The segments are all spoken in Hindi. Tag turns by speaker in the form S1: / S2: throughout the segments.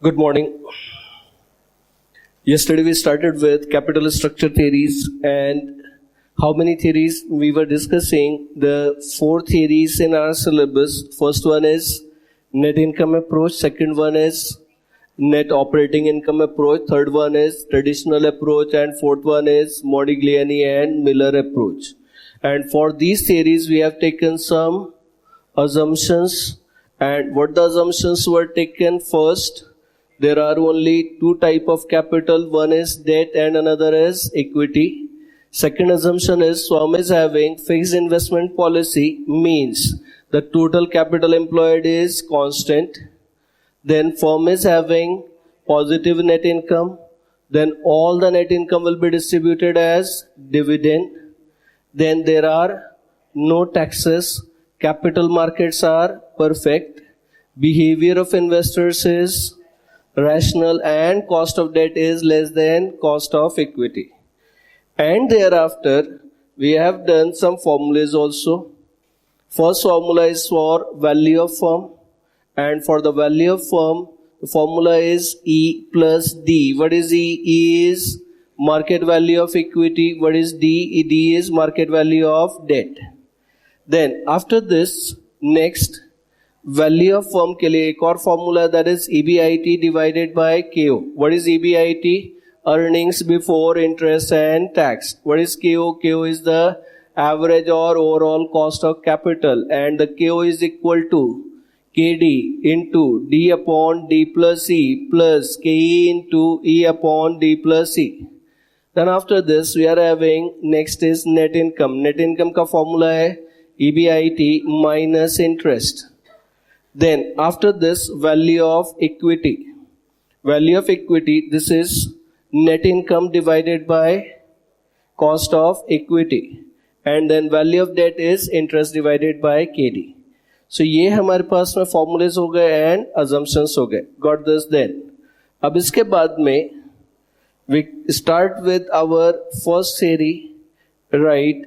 S1: Good morning. Yesterday we started with capital structure theories, and how many theories we were discussing? The 4 theories in our syllabus. First one is net income approach, second one is net operating income approach, third one is traditional approach, and fourth one is Modigliani and Miller approach. And for these theories we have taken some assumptions. And what the assumptions were taken? First, there are only two type of capital, one is debt and another is equity. Second assumption is firm is having fixed investment policy, means the total capital employed is constant. Then firm is having positive net income, then all the net income will be distributed as dividend. Then there are no taxes, capital markets are perfect, behavior of investors is rational, and cost of debt is less than cost of equity. And thereafter we have done some formulas also. First formula is for value of firm, and for the value of firm the formula is E plus D. What is E? E is market value of equity. What is D? D is market value of debt. Then after this, next value of firm के लिए एक और formula, that is EBIT divided by KO. What is EBIT? Earnings before interest and tax. What is KO? KO is the average or overall cost of capital, and the KO is equal to KD into D upon D plus E plus KE into E upon D plus E. Then after this we are having next is net income. Net income का फॉर्मूला है EBIT minus interest. Then after this, value of equity. Value of equity, this is net income divided by cost of equity, and then value of debt is interest divided by KD. So ये हमारे पास में formulas हो गए and assumptions हो गए. Got this? Then अब इसके बाद में we start with our first theory, right?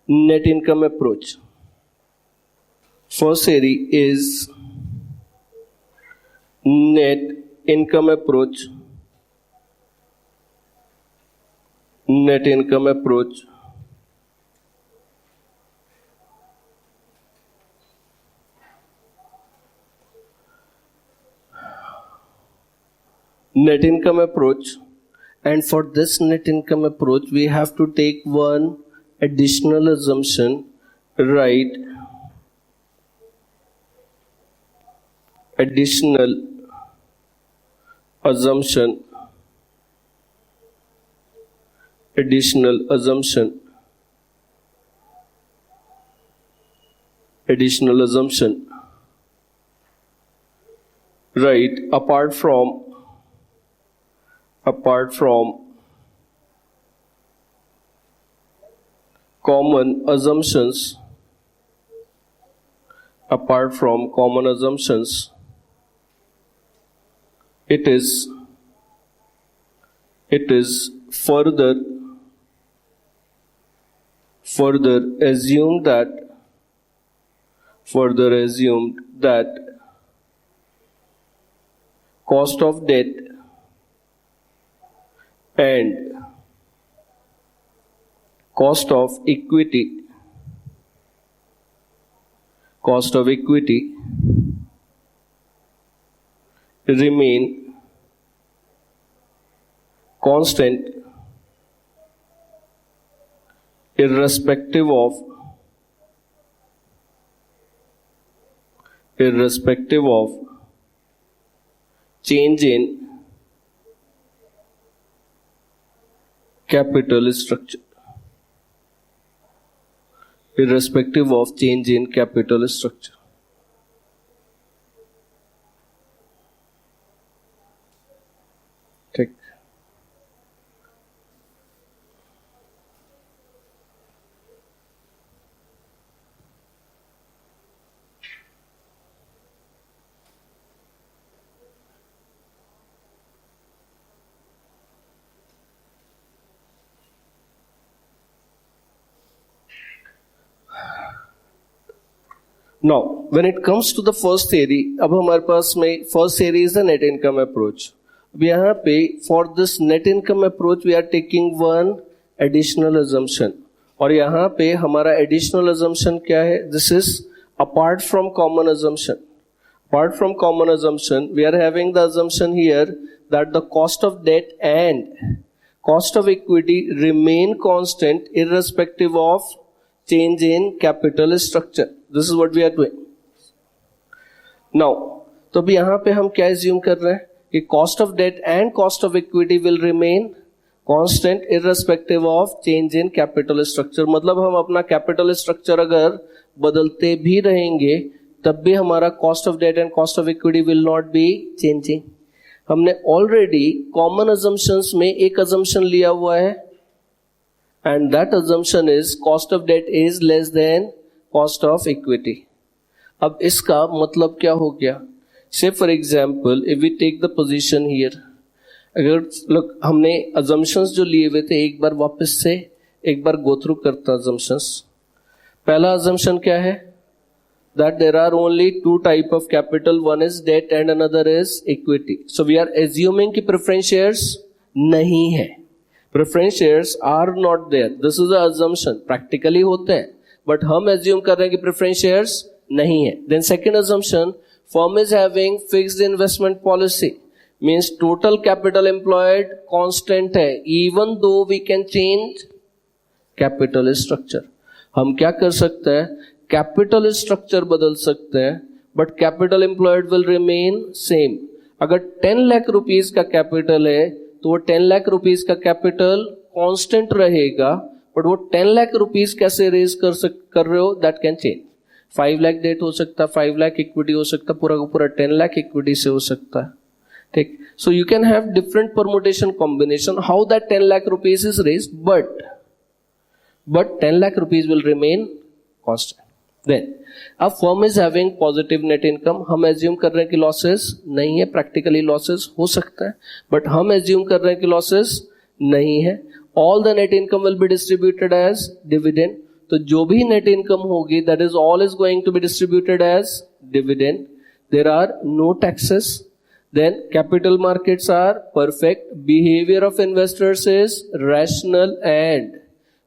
S1: Net income approach. First theory is net income approach. Net income approach. Net income approach. And for this net income approach, we have to take one additional assumption, right? Additional assumption right, apart from common assumptions, it is further assumed that cost of debt and cost of equity remain constant irrespective of change in capital structure. Irrespective of change in capital structure. ठीक. Now, when it comes to the first theory, अब हमारे पास में first theory is the net income approach. अब यहाँ पे for this net income approach we are taking one additional assumption. और यहाँ पे हमारा additional assumption क्या है? This is apart from common assumption. Apart from common assumption, we are having the assumption here that the cost of debt and cost of equity remain constant irrespective of change in capital structure. This is what we are doing. Now, तो अभी यहाँ पे हम क्या assume कर रहे हैं कि cost of debt and cost of equity will remain constant irrespective of change in capital structure. मतलब हम अपना capital structure अगर बदलते भी रहेंगे तब भी हमारा cost of debt and cost of equity will not be changing. हमने already common assumptions में एक assumption लिया हुआ है and that assumption is cost of debt is less than cost of equity. अब इसका मतलब क्या हो गया? Say for example, if we take the position here, अगर look हमने assumptions जो लिए हुए थे एक बार वापस से एक बार go through करता assumptions. पहला assumption क्या है? That there are only two type of capital, one is debt and another is equity. So we are assuming कि preference shares नहीं है. Preference shares are not there. This is the assumption. Practically होते हैं, but हम assume कर रहे हैं कि preference shares नहीं है. Then second assumption, firm is having fixed investment policy. Means total capital employed constant है. Even though we can change capital structure. हम क्या कर सकते हैं? कैपिटल स्ट्रक्चर बदल सकते हैं but capital employed will remain same. अगर 10 लाख रुपीस का कैपिटल है तो वो 10 लाख रुपीस का कैपिटल कांस्टेंट रहेगा बट वो 10 लाख रुपीस कैसे रेज कर रहे हो that can change. 5 lakh debt हो सकता है, 5 लाख इक्विटी हो सकता है, पूरा का पूरा 10 लाख इक्विटी से हो सकता है. ठीक. So you can have different permutation combination how that 10 lakh rupees is raise but 10 lakh rupees will remain constant. Then a firm is having positive net income. हम assume कर रहे हैं कि losses नहीं है, practically losses हो सकता है, but हम assume कर रहे हैं कि losses नहीं है. All the net income will be distributed as dividend. तो जो भी net income होगी that is all is going to be distributed as dividend. There are no taxes. Then capital markets are perfect. Behavior of investors is rational and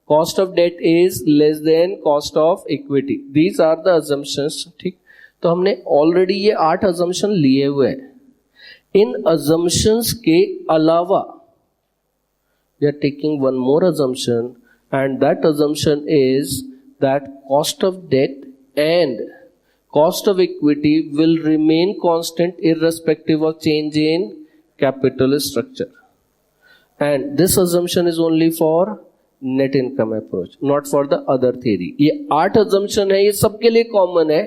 S1: cost of debt is less than cost of equity. These are the assumptions. ठीक. तो हमने already ये 8 assumption लिए हुए हैं. इन assumptions के अलावा we are taking one more assumption and that assumption is that cost of debt and cost of equity will remain constant irrespective of change in capital structure. And this assumption is only for net income approach, not for the other theory. ये 8 assumption है, ये सबके लिए कॉमन है,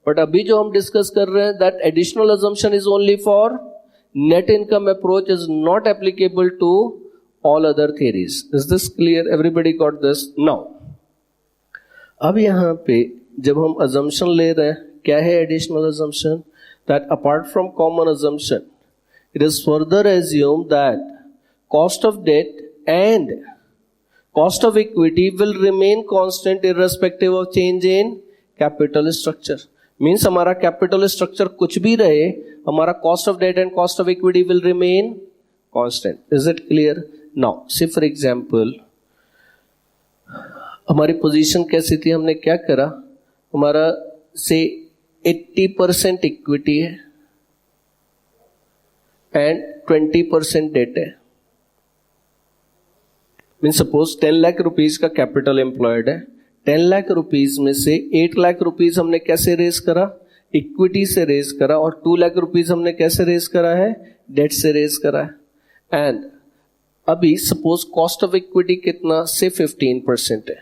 S1: बट अभी जो हम डिस्कस कर रहे हैं that additional assumption is only for net income approach, is not applicable to all other theories. Is this clear? Everybody got this? Now अब यहाँ पे जब हम assumption ले रहे हैं, क्या है additional assumption? That apart from common assumption it is further assumed that cost of debt and cost of equity will remain constant irrespective of change in capital structure. Means हमारा capital structure कुछ भी रहे, हमारा cost of debt and cost of equity will remain constant. Is it clear? Now, say for example, हमारी position कैसी थी? हमने क्या करा? हमारा say 80% equity है and 20% debt है. मीन सपोज 10 लाख रुपीज का कैपिटल एम्प्लॉयड है, 10 लाख रुपीज में से 8 लाख रुपीज हमने कैसे रेज करा? इक्विटी से रेज करा. और 2 लाख रुपीज हमने कैसे रेज करा है? डेट से रेज करा है. एंड अभी सपोज कॉस्ट ऑफ इक्विटी कितना से 15% है.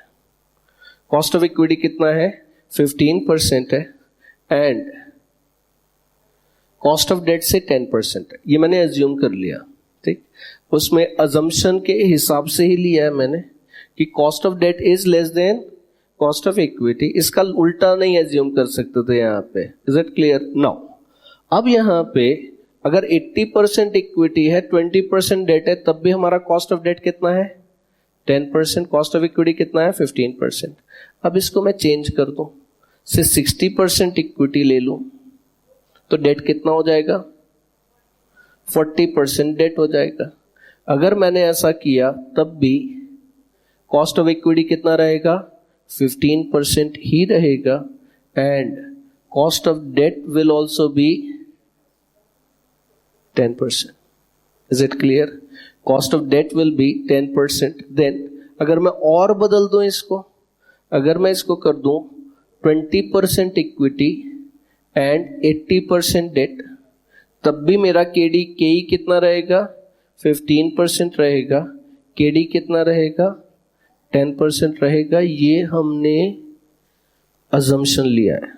S1: कॉस्ट ऑफ इक्विटी कितना है? 15% है. एंड कॉस्ट ऑफ डेट से 10% है. ये मैंने एज्यूम कर लिया. ठीक. उसमें अजम्पशन के हिसाब से ही लिया है मैंने कि cost of debt is less than cost of equity. इसका उल्टा नहीं एज्यूम कर सकते थे यहाँ पे. Is it clear? नाउ अब यहाँ पे अगर 80% इक्विटी है, 20% डेट है, तब भी हमारा कॉस्ट ऑफ डेट कितना है? 10%. कॉस्ट ऑफ इक्विटी कितना है? 15%. अब इसको मैं चेंज कर दूं. से 60% इक्विटी ले लूं तो डेट कितना हो जाएगा? 40% डेट हो जाएगा। अगर मैंने ऐसा किया तब भी कॉस्ट ऑफ इक्विटी कितना रहेगा? 15% ही रहेगा and cost of debt will also be 10%. Is it clear? Cost of debt will be 10%. Then अगर मैं और बदल दूं इसको, अगर मैं इसको कर दूं 20% इक्विटी एंड 80% डेट, तब भी मेरा केडी केई कितना रहेगा? 15% रहेगा। केडी कितना रहेगा? 10% रहेगा। ये हमने अजम्पशन लिया है।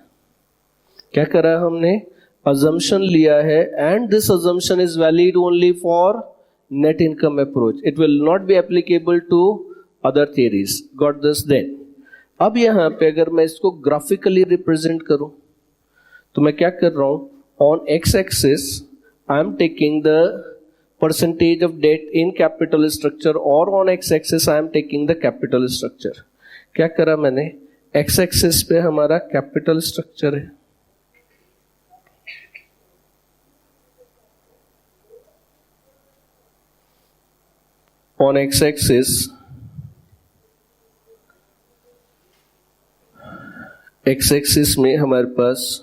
S1: क्या करा हमने? assumption लिया है and this assumption is valid only for net income approach. It will not be applicable to other theories. Got this? Then अब यहां पे अगर मैं इसको ग्राफिकली रिप्रेजेंट करूं तो मैं क्या कर रहा हूं? On x axis I am taking the percentage of debt in capital structure और on x axis I am taking the capital structure. क्या करा मैंने? एक्स एक्सिस पे हमारा कैपिटल स्ट्रक्चर है, on x-axis में हमारे पास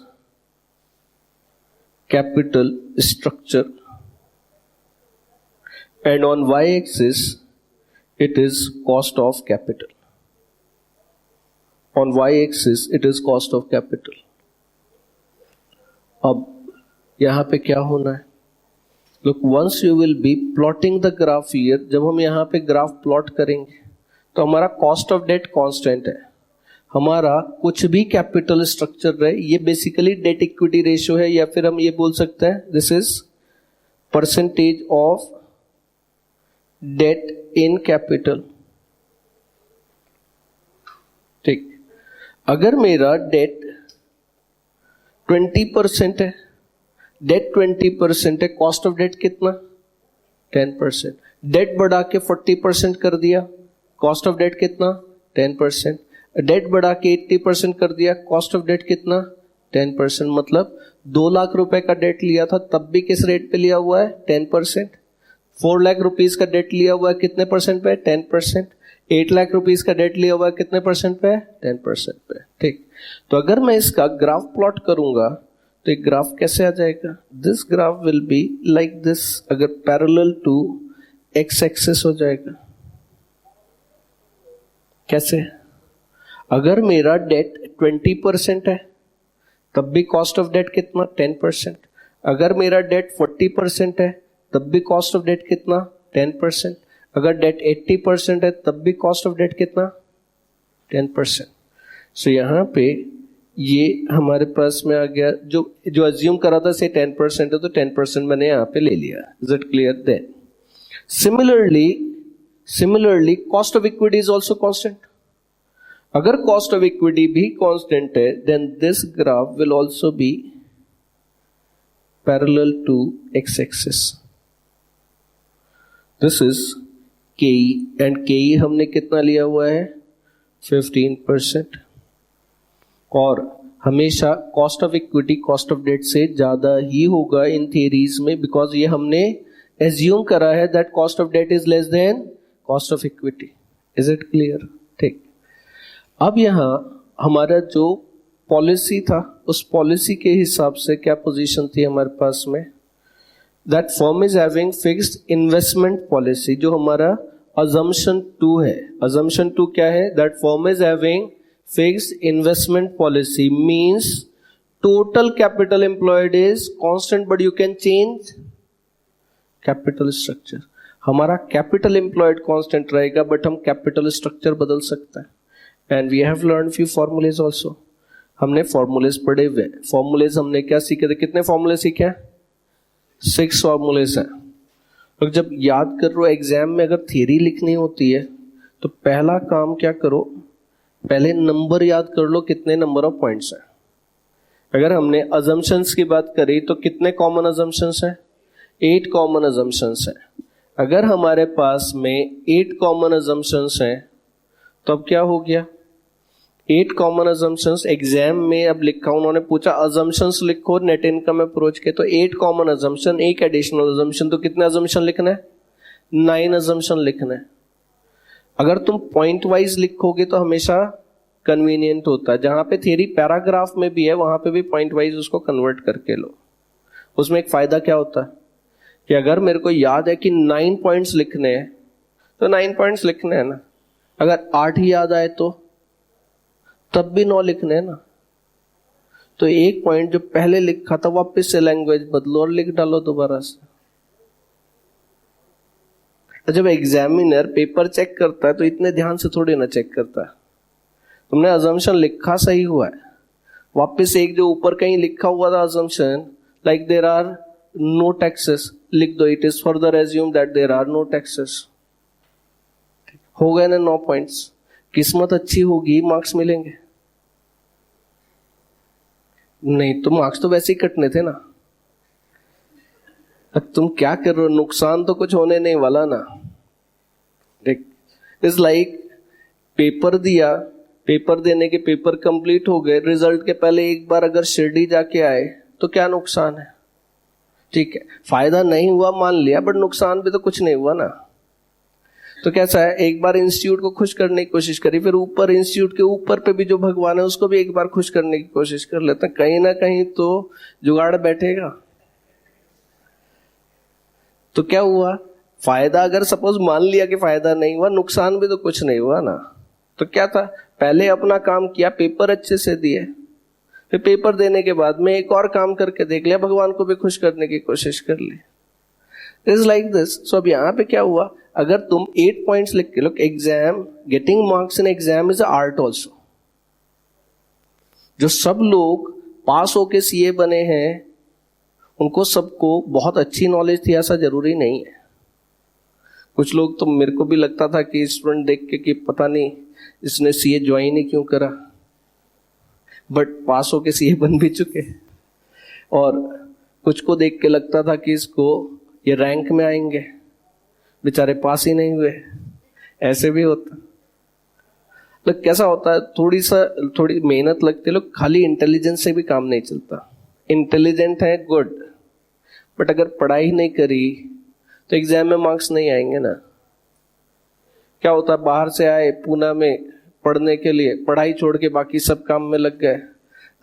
S1: capital structure and on y-axis it is cost of capital. On y-axis it is cost of capital. अब यहां पे क्या होना है? Look, once you will be plotting the graph here, जब हम यहाँ पे ग्राफ प्लॉट करेंगे तो हमारा कॉस्ट ऑफ डेट कांस्टेंट है। हमारा कुछ भी कैपिटल स्ट्रक्चर है, ये बेसिकली डेट इक्विटी रेशियो है, या फिर हम ये बोल सकते हैं this is percentage of debt in capital. ठीक, अगर मेरा डेट 20% है, डेट 20% है, कॉस्ट ऑफ डेट कितना? 10%। डेट बढ़ा के 40% कर दिया, कॉस्ट ऑफ डेट कितना? 10%। डेट बढ़ा के 80% कर दिया, कॉस्ट ऑफ डेट कितना? 10%। मतलब 2 लाख रुपए का डेट लिया था तब भी किस रेट पे लिया हुआ है? 10%। 4 लाख रुपीज का डेट लिया हुआ है कितने परसेंट पे? 10%। 8 लाख रुपीज का डेट लिया हुआ है कितने परसेंट पे? 10% पे। ठीक, तो अगर मैं इसका ग्राफ प्लॉट करूंगा तो एक ग्राफ कैसे आ जाएगा? This graph will be like this, अगर पैरेलल टू एक्स एक्सिस हो जाएगा। कैसे? अगर मेरा डेट 20% है तब भी कॉस्ट ऑफ डेट कितना? 10%। अगर मेरा डेट 40% है तब भी कॉस्ट ऑफ डेट कितना? 10%। अगर डेट 80% है तब भी कॉस्ट ऑफ डेट कितना? 10%। सो यहां पे ये हमारे पास में आ गया, जो अज्यूम करा था से 10% है तो 10% मैंने यहां पे ले लिया। Is it clear? Then similarly cost of equity is also constant. अगर कॉस्ट ऑफ इक्विटी भी कांस्टेंट है then this graph will also be parallel to x axis. This is KE and KE हमने कितना लिया हुआ है? 15%। और हमेशा cost of equity cost of debt से ज्यादा ही होगा इन थियरीज में, बिकॉज ये हमने एज्यूम करा है that cost of debt is less than cost of equity. Is it clear? ठीक, अब यहां हमारा जो पॉलिसी था उस पॉलिसी के हिसाब से क्या पोजीशन थी हमारे पास में? That firm is having fixed investment policy, जो हमारा assumption 2 है। assumption 2 क्या है? That firm is having fixed investment policy means total capital employed is constant but you can change capital structure. हमारा capital employed constant रहेगा but हम capital structure बदल सकते हैं। and we have learned few formulas also. हमने formulas पढ़े हुए। formulas हमने क्या सीखे थे? कितने formulas सीखे हैं? 6 formulas हैं। और जब याद कर लो एग्जाम में अगर थियरी लिखनी होती है तो पहला काम क्या करो? पहले नंबर याद कर लो, कितने नंबर ऑफ पॉइंट्स हैं। अगर हमने अजम्पशंस की बात करी तो कितने कॉमन अजम्पशंस हैं? 8 कॉमन अजम्पशंस हैं। अगर हमारे पास में 8 कॉमन अजम्पशंस हैं तो अब क्या हो गया? 8 कॉमन अजम्पशंस एग्जाम में अब लिखा, उन्होंने पूछा अजम्पशंस लिखो नेट इनकम अप्रोच के, तो 8 कॉमन अजम्पशन, एक एडिशनल अजम्पशन, तो कितने अजम्पशन लिखना है? 9 अजम्पशन लिखना है। अगर तुम पॉइंट वाइज लिखोगे तो हमेशा कन्वीनियंट होता है। जहां पे थ्योरी पैराग्राफ में भी है वहां पे भी पॉइंट वाइज उसको कन्वर्ट करके लो। उसमें एक फायदा क्या होता है कि अगर मेरे को याद है कि 9 पॉइंट्स लिखने हैं तो 9 पॉइंट्स लिखने हैं ना, अगर 8 ही याद आए तो तब भी 9 लिखने हैं ना। तो एक पॉइंट जो पहले लिखा था वापस से लैंग्वेज बदलो और लिख डालो दोबारा से। जब एग्जामिनर पेपर चेक करता है तो इतने ध्यान से थोड़ी ना चेक करता है। तुमने अजम्पशन लिखा सही हुआ है, वापस एक जो ऊपर कहीं लिखा हुआ था assumption like there are no taxes लिख दो, it is further assume that there are no taxes. हो गए ना 9 पॉइंट्स। किस्मत अच्छी होगी मार्क्स मिलेंगे, नहीं तो मार्क्स तो वैसे ही कटने थे ना। अब तुम क्या कर रहे हो, नुकसान तो कुछ होने नहीं वाला ना। इट्स लाइक पेपर दिया, पेपर देने के पेपर कंप्लीट हो गए, रिजल्ट के पहले एक बार अगर शिरडी जाके आए तो क्या नुकसान है? ठीक है, फायदा नहीं हुआ मान लिया, बट नुकसान भी तो कुछ नहीं हुआ ना। तो कैसा है, एक बार इंस्टीट्यूट को खुश करने की कोशिश करी, फिर ऊपर इंस्टीट्यूट के ऊपर पे भी जो भगवान है उसको भी एक बार खुश करने की कोशिश कर लेते हैं। कहीं ना कहीं तो जुगाड़ बैठेगा। तो क्या हुआ, फायदा अगर सपोज मान लिया कि फायदा नहीं हुआ, नुकसान भी तो कुछ नहीं हुआ ना। तो क्या था, पहले अपना काम किया, पेपर अच्छे से दिए, फिर पेपर देने के बाद में एक और काम करके देख लिया, भगवान को भी खुश करने की कोशिश कर ली। Is like this. सो अब यहां पे क्या हुआ, अगर तुम 8 पॉइंट्स लिख के, लोग exam, getting marks in exam is art also. जो सब लोग पास होके सीए बने हैं उनको सबको बहुत अच्छी नॉलेज थी ऐसा जरूरी नहीं है। कुछ लोग तो, मेरे को भी लगता था कि स्टूडेंट देख के कि पता नहीं इसने सीए ज्वाइन ही क्यों करा, बट पास होके सीए बन भी चुके। और कुछ को देख के लगता था कि इसको ये रैंक में आएंगे, बेचारे पास ही नहीं हुए। ऐसे भी होता। तो कैसा होता है, थोड़ी मेहनत लगती है। लोग खाली इंटेलिजेंस से भी काम नहीं चलता। इंटेलिजेंट है गुड, बट अगर पढ़ाई नहीं करी तो एग्जाम में मार्क्स नहीं आएंगे ना। क्या होता है, बाहर से आए पूना में पढ़ने के लिए, पढ़ाई छोड़ के बाकी सब काम में लग गए,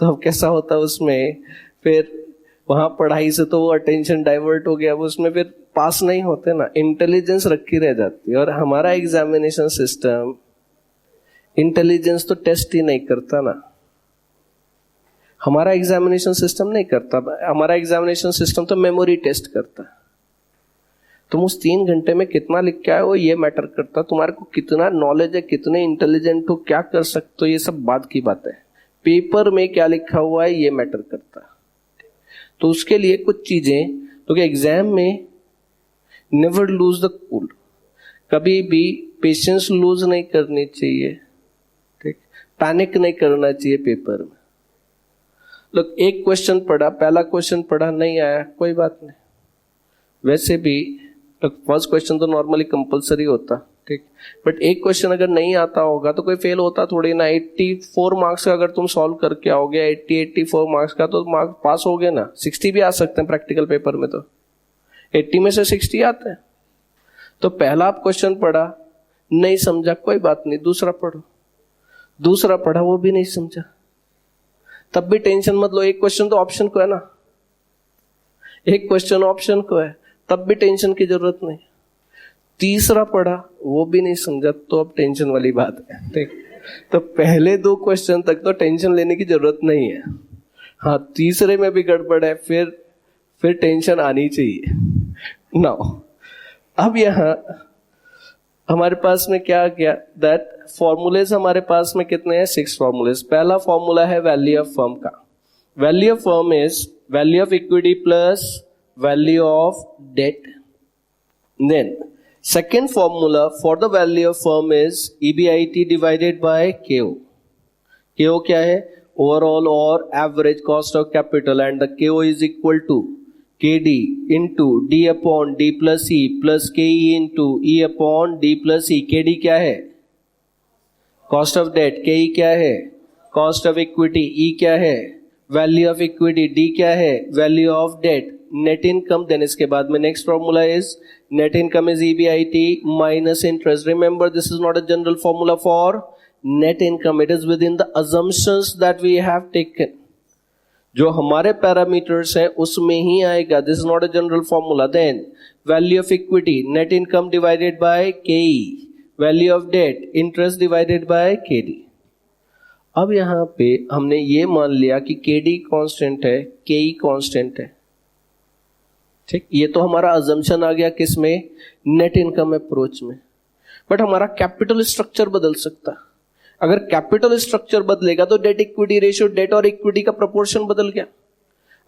S1: तो अब कैसा होता है उसमें, फिर वहां पढ़ाई से तो वो अटेंशन डाइवर्ट हो गया, वो उसमें फिर पास नहीं होते ना। इंटेलिजेंस रखी रह जाती है। और हमारा एग्जामिनेशन सिस्टम इंटेलिजेंस तो टेस्ट ही नहीं करता ना। हमारा एग्जामिनेशन सिस्टम नहीं करता, हमारा एग्जामिनेशन सिस्टम तो मेमोरी टेस्ट करता है। तुम उस 3 घंटे में कितना लिख के आए हो ये मैटर करता, तुम्हारे को कितना नॉलेज है, कितने इंटेलिजेंट हो, क्या कर सकते हो, ये सब बात की बात है। पेपर में क्या लिखा हुआ है ये मैटर करता है। तो उसके लिए कुछ चीजें, तो एग्जाम में नेवर लूज द कूल, कभी भी पेशेंस लूज नहीं करनी चाहिए, ठीक, पैनिक नहीं करना चाहिए पेपर में। लोग एक क्वेश्चन पढ़ा, पहला क्वेश्चन पढ़ा, नहीं आया, कोई बात नहीं। वैसे भी फर्स्ट क्वेश्चन तो नॉर्मली कंपलसरी होता, ठीक, बट एक क्वेश्चन अगर नहीं आता होगा तो कोई फेल होता थोड़ी ना। 84 मार्क्स का अगर तुम सॉल्व करके आओगे, 84 मार्क्स का, तो मार्क्स पास हो गए ना। 60 भी आ सकते हैं प्रैक्टिकल पेपर में, तो 80 में से 60 आते हैं। तो पहला आप क्वेश्चन पढ़ा, नहीं समझा, कोई बात नहीं, दूसरा पढ़ो। दूसरा पढ़ा, वो भी नहीं समझा, तब भी टेंशन मत लो। एक क्वेश्चन तो ऑप्शन को है ना, एक क्वेश्चन ऑप्शन को है, तब भी टेंशन की जरूरत नहीं। तीसरा पढ़ा, वो भी नहीं समझा, तो अब टेंशन वाली बात है, ठीक। तो पहले 2 क्वेश्चन तक तो टेंशन लेने की जरूरत नहीं है। हाँ, तीसरे में भी गड़बड़ है, फिर टेंशन आनी चाहिए। नाउ अब यहां हमारे पास में क्या गया, दैट फॉर्मूलेज हमारे पास में कितने हैं, 6 फॉर्मूलेज। पहला फॉर्मूला है वैल्यू ऑफ फर्म का। Value of firm is value of equity plus value of debt. Then second formula for the value of firm is EBIT divided by KO. KO क्या है, overall or average cost of capital, and the KO is equal to KD into D upon D plus E plus KE into E upon D plus E. KD क्या है, cost of debt, KE क्या है, कॉस्ट ऑफ इक्विटी ई क्या है, वैल्यू ऑफ इक्विटी डी क्या है, value of debt, net income, then इसके बाद में next formula is net income is EBIT minus interest. Remember this is not a general formula for net income, it is within the assumptions that we have taken. जो हमारे पैरामीटर्स हैं उसमें ही आएगा. This is not a general formula. Then value of equity net income divided by KE, value of debt interest divided bye KD. अब यहां पे हमने ये मान लिया कि KD कांस्टेंट है, KE कांस्टेंट है. ठीक, ये तो हमारा अजम्पशन आ गया किसमें, नेट इनकम अप्रोच में. बट हमारा कैपिटल स्ट्रक्चर बदल सकता है. अगर कैपिटल स्ट्रक्चर बदलेगा तो डेट इक्विटी रेशियो, डेट और इक्विटी का प्रोपोर्शन बदल गया.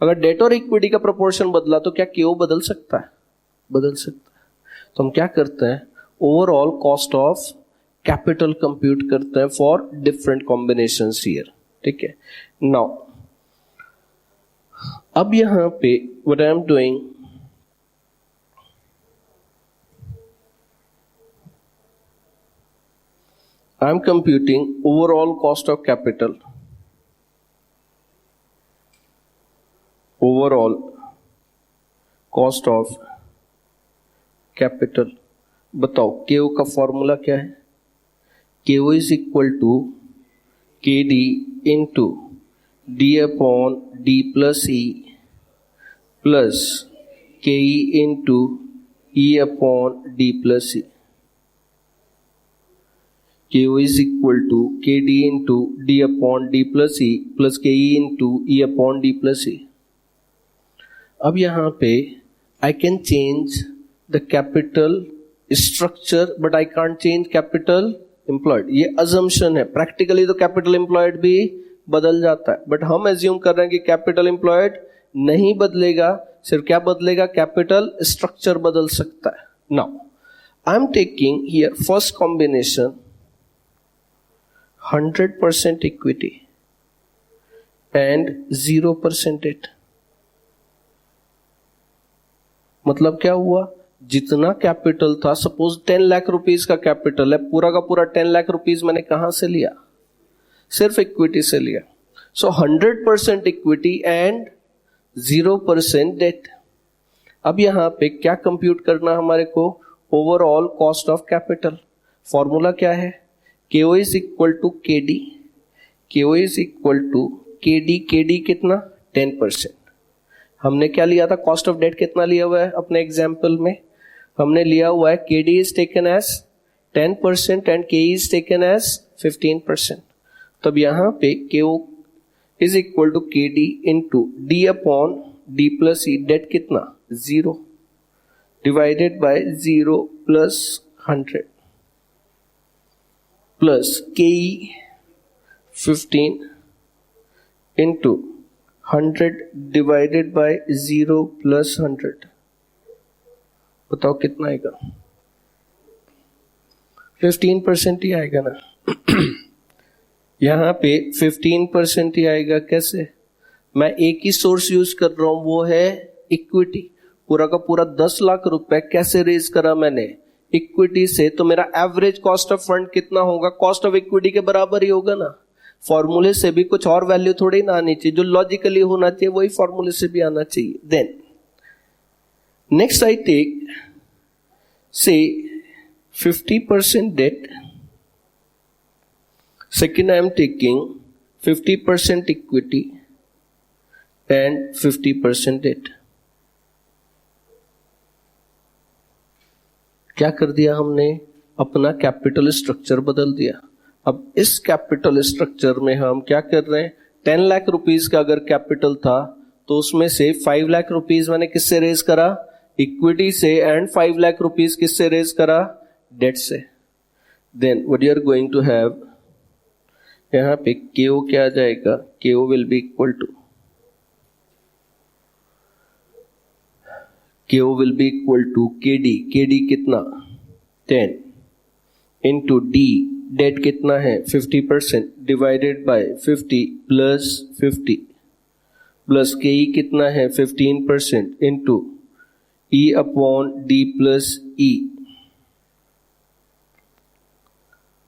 S1: अगर डेट और इक्विटी का प्रोपोर्शन बदला तो क्या KO बदल सकता है, बदल सकता है. तो हम क्या करते हैं, overall cost of capital compute करते हैं फॉर डिफरेंट कॉम्बिनेशंस हियर. ठीक है. नाउ अब यहां पे what I am doing, I am computing overall cost of capital, overall cost of capital. बताओ KO का फॉर्मूला क्या है, KO is equal to KD into D upon D plus E plus KE into E upon D plus E. KO is equal to KD into D upon D plus E plus KE into E upon D plus E. अब यहाँ पे I can change the capital structure but I can't change capital employed. ये assumption है. Practically तो capital employed भी बदल जाता है, but हम assume कर रहे हैं कि capital employed नहीं बदलेगा, सिर्फ क्या बदलेगा, capital structure बदल सकता है. Now I am taking here first combination 100% equity and 0% debt. मतलब क्या हुआ, जितना कैपिटल था, सपोज 10 लाख रुपीस का कैपिटल है, पूरा का पूरा 10 लाख रुपीस मैंने कहां से लिया, सिर्फ इक्विटी से लिया. सो 100% इक्विटी एंड 0% डेट. अब यहां पे क्या कंप्यूट करना हमारे को, overall cost of capital. Formula क्या है, KO is equal to KD, KO is equal to KD, KD कितना 10%. हमने क्या लिया था, कॉस्ट ऑफ डेट कितना लिया हुआ है अपने एग्जाम्पल में, हमने लिया हुआ है KD is taken as 10% and KE is taken as 15%. तब यहाँ पे KO is equal to KD into D upon D plus E, debt कितना 0 divided by 0 plus 100 plus KE 15 into 100 divided by 0 plus 100. बताओ कितना आएगा, 15% ही आएगा ना. यहां पे 15% ही आएगा. कैसे, मैं एक ही सोर्स यूज कर रहा हूं, वो है इक्विटी. पूरा का पूरा 10 लाख रुपए कैसे रेज करा मैंने, इक्विटी से. तो मेरा एवरेज कॉस्ट ऑफ फंड कितना होगा, कॉस्ट ऑफ इक्विटी के बराबर ही होगा ना. फॉर्मूले से भी कुछ और वैल्यू थोड़ी ना आनी चाहिए, जो लॉजिकली होना चाहिए वही फॉर्मूले से भी आना चाहिए. देन नेक्स्ट आई टेक से 50% debt. Second I am taking 50% equity and 50% debt. क्या कर दिया हमने, अपना कैपिटल स्ट्रक्चर बदल दिया. अब इस कैपिटल स्ट्रक्चर में हम क्या कर रहे हैं, 10 लाख रुपीस का अगर कैपिटल था तो उसमें से 5 लाख रुपीस मैंने किससे रेज करा, इक्विटी से, एंड 5 लाख रुपीस किससे रेज करा, डेट से. Then what you are going to have, यहां पे KO क्या आ जाएगा, KO will be equal to KO will be equal to KD, KD कितना 10 into D, डेट कितना है 50% divided by 50 plus 50 plus KE कितना है 15% into E upon D plus E.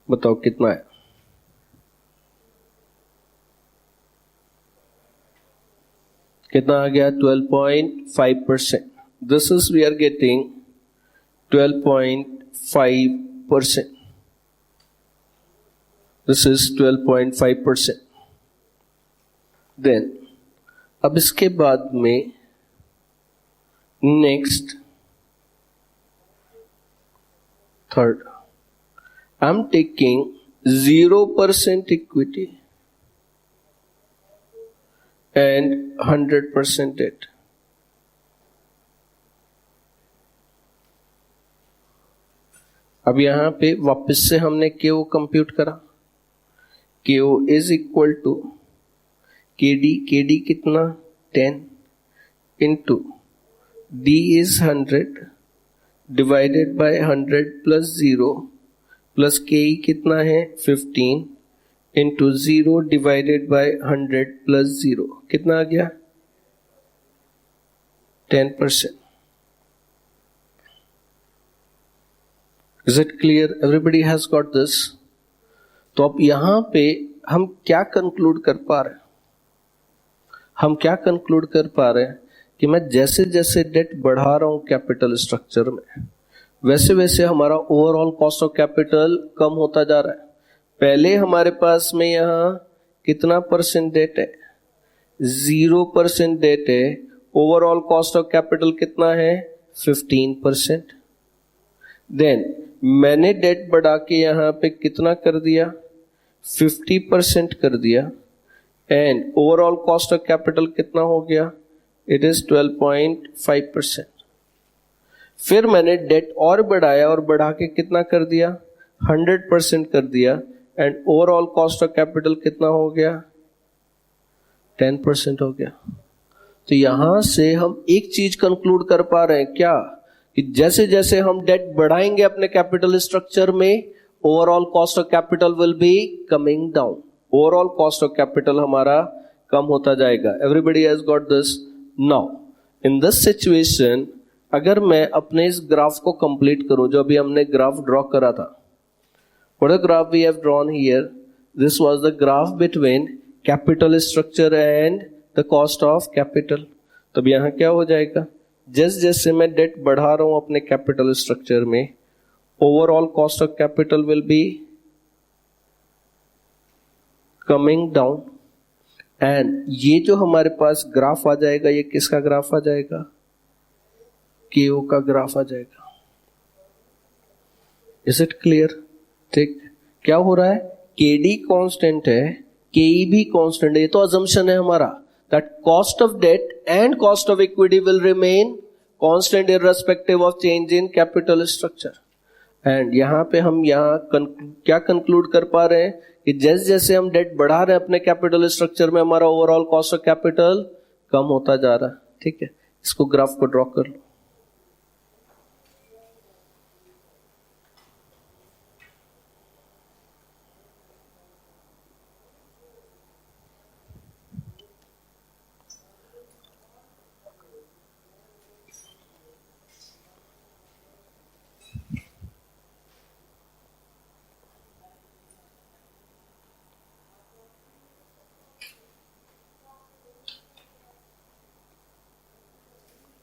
S1: बताओ कितना है, कितना आ गया 12.5%. This is we are getting 12.5%. This is 12.5%. Then अब इसके बाद में next third, I'm taking 0% equity and 100% debt. अब यहां पे वापस से हमने KO कंप्यूट करा. KO is equal to KD कितना 10 into D is 100 divided by 100 plus 0 plus KE कितना है 15 इंटू 0 डिवाइडेड बाय 100 प्लस 0 कितना आ गया 10%. Is it clear? Everybody has got this. तो अब यहां पे हम क्या कंक्लूड कर पा रहे हैं? हम क्या कंक्लूड कर पा रहे हैं कि मैं जैसे जैसे डेट बढ़ा रहा हूं कैपिटल स्ट्रक्चर में, वैसे वैसे हमारा ओवरऑल कॉस्ट ऑफ कैपिटल कम होता जा रहा है. पहले हमारे पास में यहां कितना परसेंट डेट है? 0% डेट है. ओवरऑल कॉस्ट ऑफ कैपिटल कितना है? 15%. देन मैंने डेट बढ़ा के यहां पे कितना कर दिया? 50% कर दिया. And overall cost of capital कितना हो गया? It is 12.5%. फिर मैंने डेट और बढ़ाया और बढ़ा के कितना कर दिया? 100% कर दिया. And overall cost of capital कितना हो गया? 10% हो गया. तो यहां से हम एक चीज कंक्लूड कर पा रहे हैं क्या? कि जैसे जैसे हम डेट बढ़ाएंगे अपने कैपिटल स्ट्रक्चर में, overall cost of capital will be coming down. Overall cost of capital हमारा कम होता जाएगा. Everybody has got this. Now in this situation अगर मैं अपने इस ग्राफ को कंप्लीट करूं, जो अभी हमने ग्राफ ड्रॉ करा था, what a graph we have drawn here, this was the graph between capital structure and the cost of capital. तब यहां क्या हो जाएगा? जैसे जैसे मैं डेट बढ़ा रहा हूं अपने कैपिटल स्ट्रक्चर में, overall cost of capital will be coming down. And ये जो हमारे पास ग्राफ आ जाएगा, ये किसका ग्राफ आ जाएगा? KO का ग्राफ आ जाएगा. Is it clear? ठीक. क्या हो रहा है? KD कांस्टेंट है, KE भी कांस्टेंट है. ये तो अजम्पशन है हमारा that cost of debt and cost of equity will remain constant irrespective of change in capital structure. And यहाँ पे हम क्या कंक्लूड कर पा रहे हैं कि जैसे जैसे हम डेट बढ़ा रहे हैं अपने कैपिटल स्ट्रक्चर में, हमारा ओवरऑल कॉस्ट ऑफ कैपिटल कम होता जा रहा है. ठीक है, इसको ग्राफ को ड्रॉ कर लो.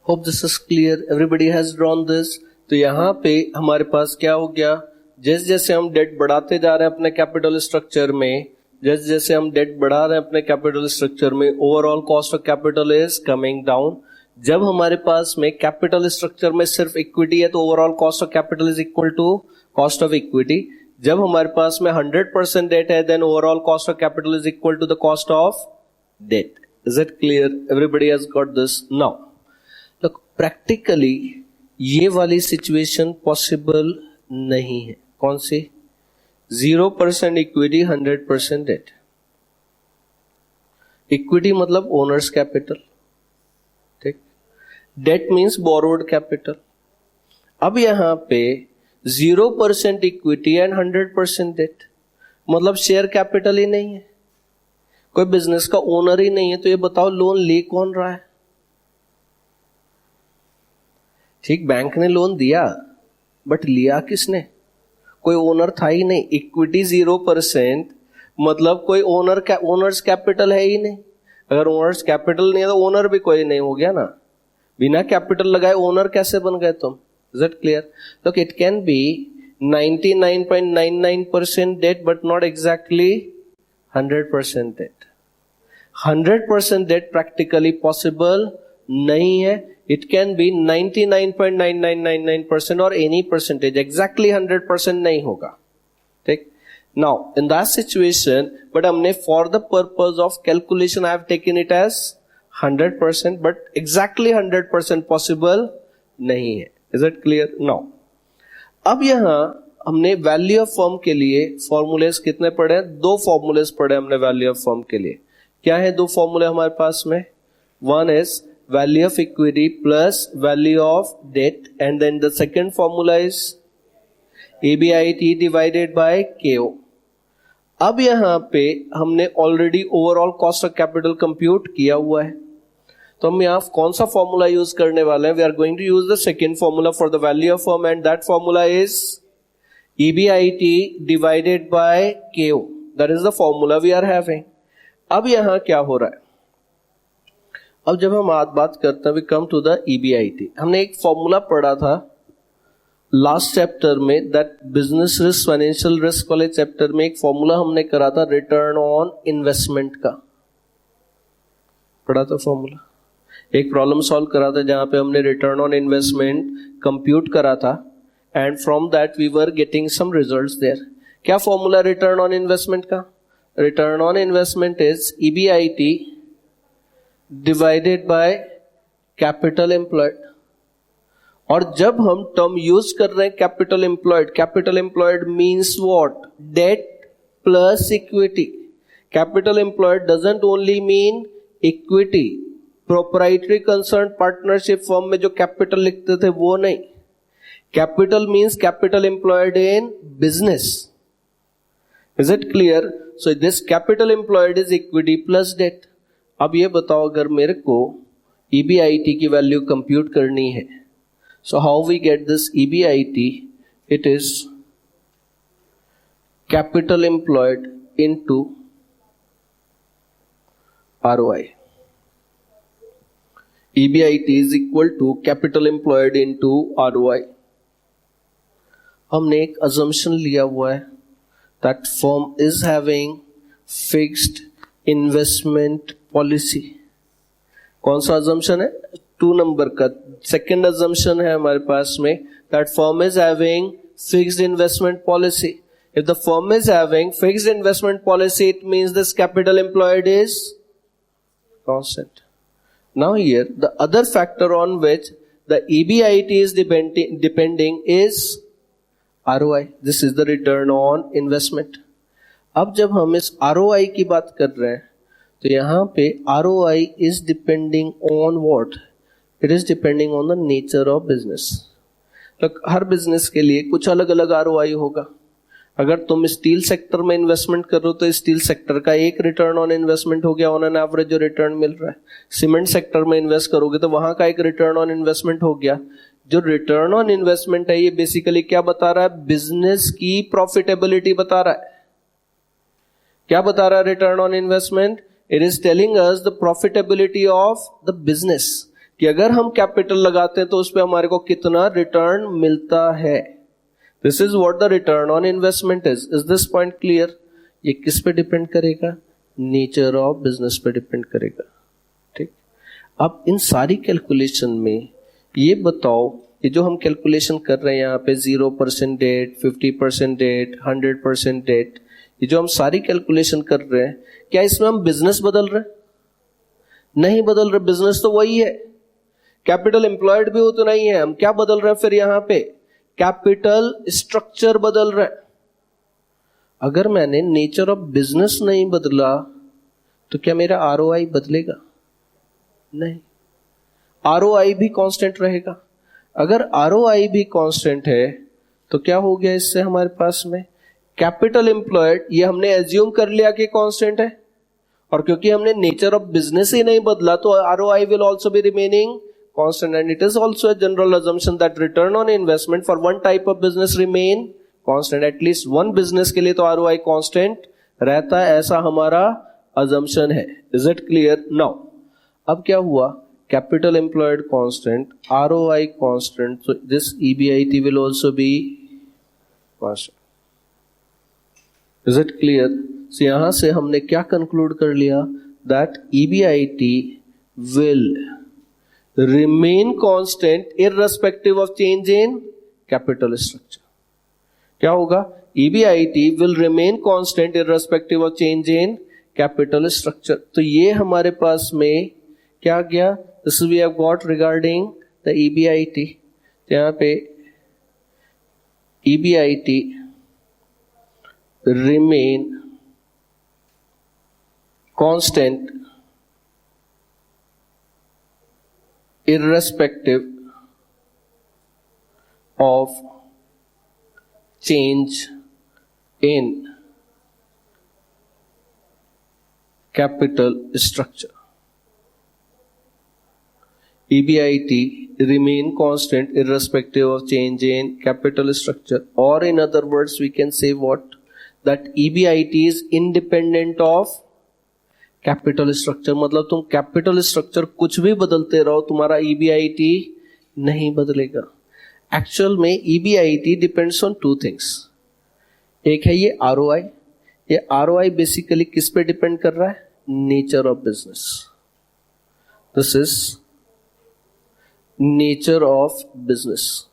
S1: Hope this is clear. Everybody has drawn this. तो यहां पे हमारे पास क्या हो गया? जैसे जैसे हम डेट बढ़ाते जा रहे हैं अपने कैपिटल स्ट्रक्चर में, जैसे जैसे हम डेट बढ़ा रहे हैं अपने कैपिटल स्ट्रक्चर में, overall cost of capital is coming down. जब हमारे पास में कैपिटल स्ट्रक्चर में सिर्फ इक्विटी है तो overall cost of capital is equal to cost of equity. जब हमारे पास में 100% डेट है, then overall cost of capital is equal to the cost of debt. Is it clear? Everybody has got this. Now practically ये वाली सिचुएशन पॉसिबल नहीं है. कौन सी? 0% इक्विटी, 100% डेट. इक्विटी मतलब ओनर्स कैपिटल. ठीक. Debt means borrowed capital. अब यहां पे 0% इक्विटी एंड 100% डेट मतलब शेयर कैपिटल ही नहीं है, कोई बिजनेस का ओनर ही नहीं है. तो ये बताओ लोन ले कौन रहा है? ठीक, बैंक ने लोन दिया, बट लिया किसने? कोई ओनर था ही नहीं. इक्विटी 0% मतलब कोई ओनर्स कैपिटल है ही नहीं. अगर ओनर्स कैपिटल नहीं है तो ओनर भी कोई नहीं हो गया ना, बिना कैपिटल लगाए ओनर कैसे बन गए तुम? Is it clear? Look, it can be 99.99% debt but not exactly 100% debt. 100% debt practically possible नहीं है. It can be 99.9999% or any percentage. Exactly 100% नहीं होगा. ठीक? Now, in that situation, but हमने for the purpose of calculation, I have taken it as 100%, but exactly 100% possible नहीं है. Is it clear? Now, अब यहां हमने वैल्यू ऑफ फर्म के लिए फॉर्मूलेस कितने पढ़े? 2 फॉर्मूलेस पढ़े हमने वैल्यू ऑफ फर्म के लिए. क्या है 2 फॉर्मूले हमारे पास में? One is value of equity plus value of debt, and then the second formula is EBIT divided by KO. अब यहां पे हमने already overall cost of capital compute किया हुआ है, तो हम यहां कौन सा फॉर्मूला यूज करने वाले हैं? We are going to use the second formula for the value of firm, and that formula is EBIT divided by KO. That is the formula we are having. अब यहां क्या हो रहा है? अब जब हम आज बात करते हैं, we come to the EBIT. हमने एक फॉर्मूला पढ़ा था लास्ट चैप्टर में, that business risk financial risk वाले चैप्टर में एक फॉर्मूला हमने करा था रिटर्न ऑन इन्वेस्टमेंट का. पढ़ा था फॉर्मूला. एक प्रॉब्लम सॉल्व करा था जहां पे हमने रिटर्न ऑन इन्वेस्टमेंट कंप्यूट करा था, and from that we were getting some results there. क्या फॉर्मूला रिटर्न ऑन इन्वेस्टमेंट का? Return on investment is EBIT divided by capital employed. और जब हम टर्म यूज कर रहे हैं capital employed means what? Debt plus equity. Capital employed doesn't only mean equity. Proprietary concern partnership firm में जो कैपिटल लिखते थे वो नहीं. Capital means capital employed in business. Is it clear? So this capital employed is equity plus debt. अब ये बताओ, अगर मेरे को EBIT की वैल्यू कंप्यूट करनी है, so how we get this EBIT? It is capital employed into ROI. EBIT is equal to capital employed into ROI. हमने एक assumption लिया हुआ है that firm is having fixed investment policy. कौन सा assumption है? 2 नंबर का. Second assumption है हमारे पास में that firm is having fixed investment policy. If the firm is having fixed investment policy, it means this capital employed is constant. Now here, the other factor on which the EBIT is depending is ROI. This is the return on investment. अब जब हम इस ROI की बात कर रहे हैं, तो यहाँ पे ROI is depending on what? It is depending on the nature of business. Look, her business के लिए कुछ अलग अलग ROI होगा. अगर तुम स्टील सेक्टर में इन्वेस्टमेंट कर रहे हो तो स्टील सेक्टर का एक रिटर्न ऑन इन्वेस्टमेंट हो गया, ऑन एन एवरेज जो रिटर्न मिल रहा है. सीमेंट सेक्टर में इन्वेस्ट करोगे तो वहां का एक रिटर्न ऑन इन्वेस्टमेंट हो गया. जो रिटर्न ऑन इन्वेस्टमेंट है ये बेसिकली क्या बता रहा है? बिजनेस की प्रॉफिटेबिलिटी बता रहा है. क्या बता रहा है return on investment? It is telling us the profitability of the business, कि अगर हम कैपिटल लगाते हैं तो उस पर हमारे को कितना रिटर्न मिलता है. This is what the return on investment is. Is this point clear? ये किस पे डिपेंड करेगा? नेचर ऑफ बिजनेस पे डिपेंड करेगा. ठीक. अब इन सारी कैलकुलेशन में ये बताओ, ये जो हम कैलकुलेशन कर रहे हैं यहाँ पे 0% डेट, 50% डेट, 100% डेट, ये जो हम सारी कैलकुलेशन कर रहे हैं, क्या इसमें हम बिजनेस बदल रहे हैं? नहीं बदल रहे. बिजनेस तो वही है. कैपिटल एम्प्लॉयड भी उतना ही है. हम क्या बदल रहे हैं फिर यहाँ पे? कैपिटल स्ट्रक्चर बदल रहा है. अगर मैंने नेचर ऑफ बिजनेस नहीं बदला तो क्या मेरा ROI बदलेगा? नहीं. ROI भी कांस्टेंट रहेगा. अगर ROI भी कांस्टेंट है तो क्या हो गया इससे हमारे पास में? कैपिटल एम्प्लॉयड ये हमने एज्यूम कर लिया कि कांस्टेंट है, और क्योंकि हमने नेचर ऑफ बिजनेस ही नहीं बदला तो ROI will also be remaining constant, and it is also a general assumption that return on investment for one type of business remain constant. At least one business के लिए तो ROI constant रहता है, ऐसा हमारा assumption है. Is it clear? Now, अब क्या हुआ? Capital employed constant, ROI constant, so this EBIT will also be constant. Is it clear? So यहाँ से हमने क्या conclude कर लिया? That EBIT will remain constant irrespective of change in capital structure. क्या होगा? EBIT will remain constant irrespective of change in capital structure. तो ये हमारे पास में क्या गया? This we have got regarding the EBIT. तो यहाँ पे EBIT remain constant irrespective of change in capital structure. EBIT remain constant irrespective of change in capital structure, or in other words we can say what? That EBIT is independent of capital structure. मतलब तुम कैपिटल स्ट्रक्चर कुछ भी बदलते रहो, तुम्हारा EBIT नहीं बदलेगा. एक्चुअल में EBIT depends on two things. एक है ये ROI. ये ROI बेसिकली किस पे डिपेंड कर रहा है? Nature of business. This is nature of business.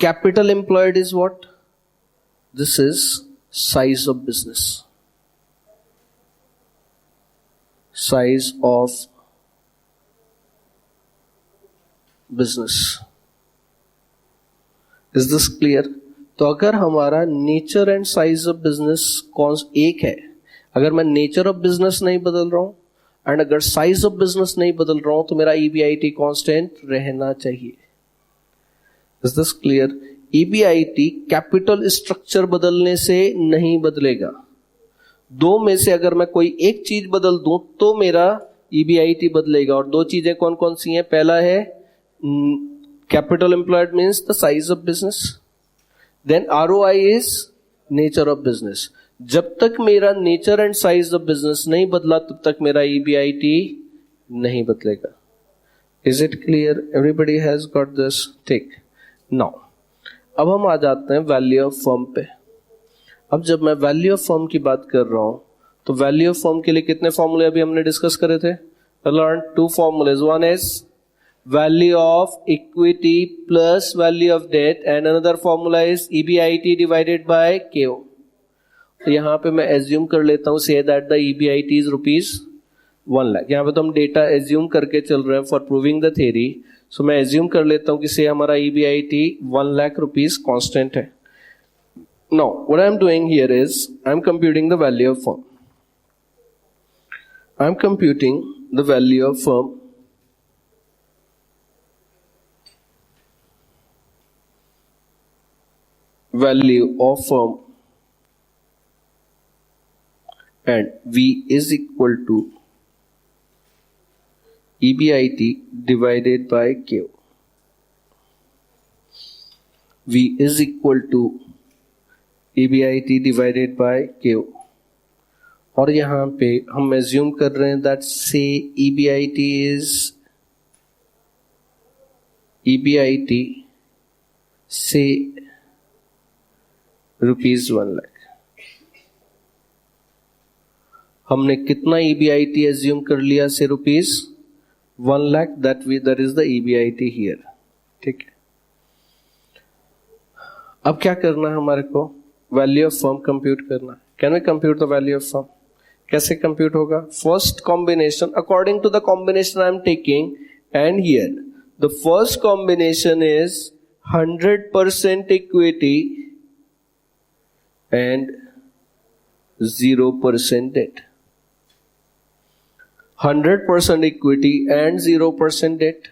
S1: Capital employed is what? This is size of business. Size of business. Is this clear? तो अगर हमारा nature and size of business एक है, अगर मैं नेचर ऑफ बिजनेस नहीं बदल रहा हूं एंड अगर साइज ऑफ बिजनेस नहीं बदल रहा हूं, तो मेरा EBIT कांस्टेंट रहना चाहिए. Is this clear? EBIT capital structure बदलने से नहीं बदलेगा. दो में से अगर मैं कोई एक चीज बदल दूं तो मेरा EBIT बदलेगा. और दो चीजें कौन कौन सी हैं? पहला है capital employed means the size of business, then ROI is nature of business. जब तक मेरा nature and size of business नहीं बदला तब तक मेरा EBIT नहीं बदलेगा. Is it clear? Everybody has got this? ठीक. नाउ अब हम आ जाते हैं वैल्यू ऑफ फर्म पे. अब जब मैं वैल्यू ऑफ फर्म की बात कर रहा हूं तो वैल्यू ऑफ फर्म के लिए कितने फॉर्मूले अभी हमने डिस्कस करे थे? Learn two formulas. One is value of equity plus value of debt and another formula is EBIT divided by KO. तो यहां पे मैं एज्यूम कर लेता हूं say that the EBIT is ₹1 lakh. यहां पे तो हम डेटा एज्यूम करके चल रहे हैं फॉर प्रूविंग द थ्योरी. सो मैं एज्यूम कर लेता हूं कि से हमारा EBIT ₹1 लाख कांस्टेंट है. Now, what I am doing here is I am computing the value of firm. I am computing the value of firm and V is equal to EBIT divided by KO. V is equal to EBIT divided by KO. और यहां पे हम एज्यूम कर रहे हैं दैट से EBIT से ₹1 लाख. हमने कितना EBIT एज्यूम कर लिया? से ₹1 lakh. That is the EBIT here. ठीक है. अब क्या करना है हमारे को? वैल्यू ऑफ फर्म कंप्यूट करना. Can we compute the value of firm? कैसे कंप्यूट होगा? First combination according to the combination I am taking and here the first combination is 100% equity and 0% debt. 100% equity and 0% debt.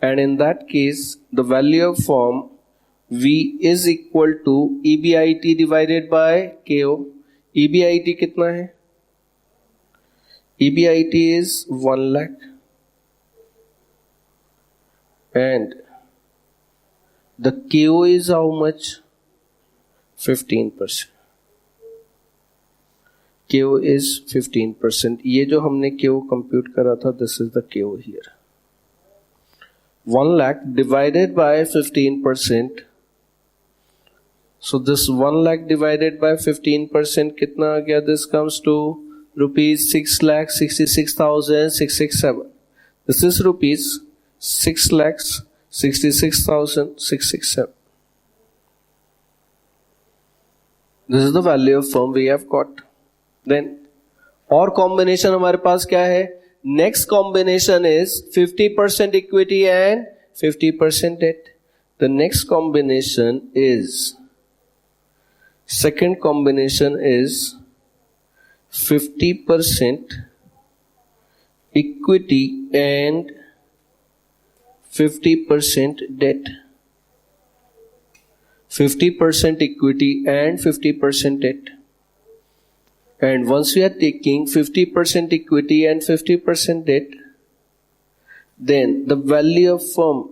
S1: And in that case, the value of firm V is equal to EBIT divided by KO. EBIT कितना है? EBIT is 1 lakh and the KO is how much? 15%. KO is 15%. ये जो हमने KO compute करा था, this is the KO here. 1 lakh divided by 15%. So this 1 lakh divided by 15% कितना आ गया? This comes to rupees 6,66,667. This is rupees 6,66,667. This is the value of firm we have got. Then और combination हमारे पास क्या है? Next combination is 50% equity and 50% debt. The next combination is, second combination is 50% equity and 50% debt. 50% equity and 50% debt. And once we are taking 50% equity and 50% debt, then the value of firm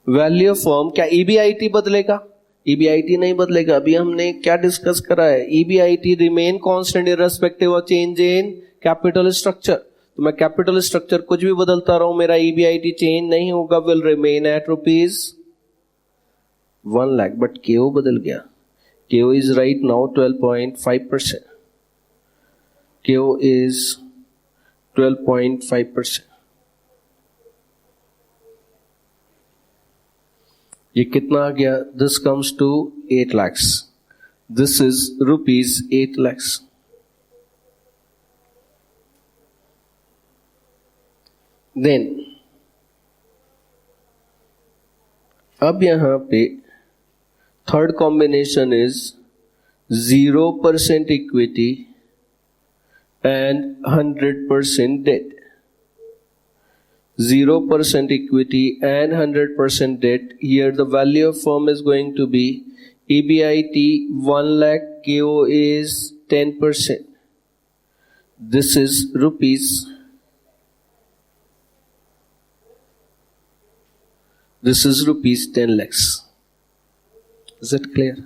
S1: क्या EBIT बदलेगा? EBIT नहीं बदलेगा. अभी हमने क्या डिस्कस करा है? EBIT remain constant irrespective of change in capital structure. तो मैं कैपिटल स्ट्रक्चर कुछ भी बदलता रहूं, मेरा EBIT चेंज नहीं होगा, will remain at rupees 1 lakh. But KO बदल गया. KO is right now 12.5%. KO is 12.5%. ये कितना आ गया? This comes to 8 lakhs. This is rupees 8 lakhs. Then अब यहां पे third combination is 0% equity and 100% debt. 0% equity and 100% debt. Here the value of firm is going to be EBIT 1 lakh, KO is 10%. This is rupees. This is rupees 10 lakhs. Is it clear?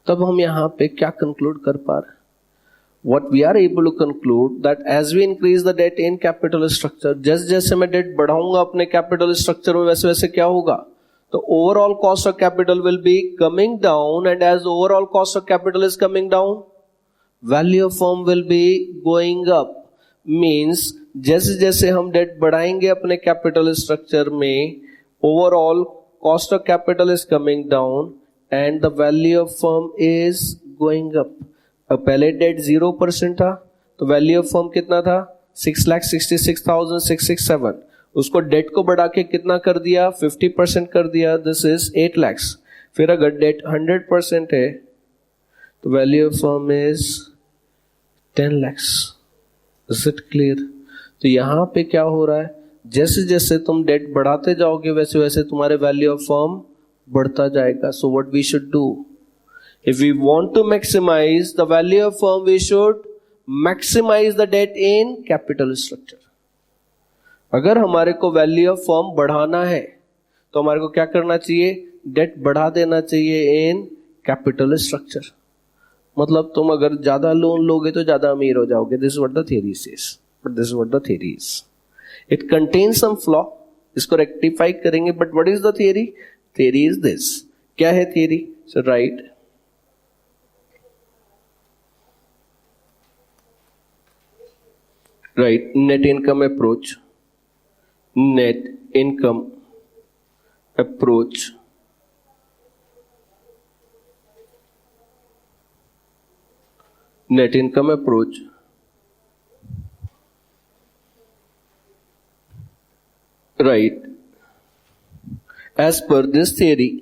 S1: तब हम यहाँ पे क्या conclude कर पा रहे? What we are able to conclude that as we increase the debt in capital structure, जैसे जैसे मैं debt बढ़ाऊंगा अपने capital structure में, वैसे वैसे क्या होगा? तो overall cost of capital will be coming down, and as overall cost of capital is coming down, value of firm will be going up. Means जैसे जैसे हम debt बढ़ाएंगे अपने capital structure में, overall cost of capital is coming down and the value of firm is going up. अब पहले डेट 0% था, तो वैल्यू ऑफ फर्म कितना था? 6,66,667. उसको डेट को बढ़ा के कितना कर दिया? 50% कर दिया. This is 8 lakhs. फिर अगर डेट 100% है तो value of firm is 10 lakhs. Is it clear? तो यहां पे क्या हो रहा है? जैसे जैसे तुम डेट बढ़ाते जाओगे वैसे वैसे तुम्हारे वैल्यू ऑफ फर्म बढ़ता जाएगा. So what we should do? If we want to maximize the value of firm, we should maximize the debt in capital structure. अगर हमारे को वैल्यू ऑफ फर्म बढ़ाना है तो हमारे को क्या करना चाहिए? डेट बढ़ा देना चाहिए इन कैपिटल स्ट्रक्चर. मतलब तुम अगर ज्यादा लोन लोगे तो ज्यादा अमीर हो जाओगे. This is what the theory says, but this is what the theory is. It contains some flaw. इसको रेक्टिफाई करेंगे. But what is the theory? Theory is this. क्या है theory? So right, right, net income approach. Net income approach. Net income approach. Right. As per this theory,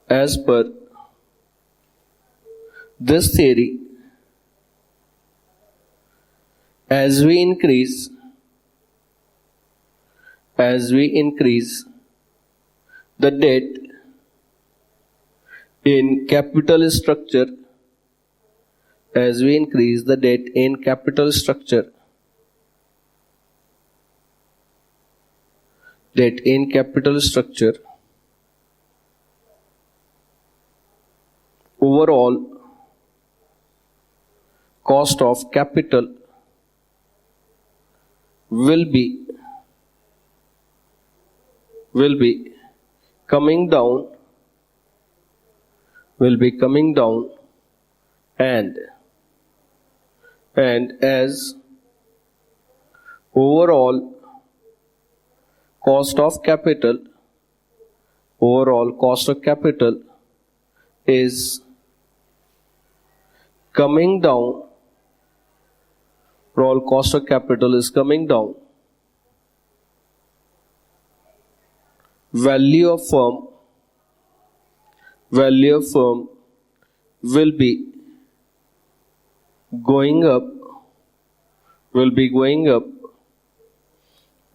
S1: as per this theory, as we increase the debt in capital structure, as we increase the debt in capital structure, debt in capital structure, overall cost of capital will be coming down, and as overall cost of capital is coming down, overall cost of capital is coming down, value of firm will be going up,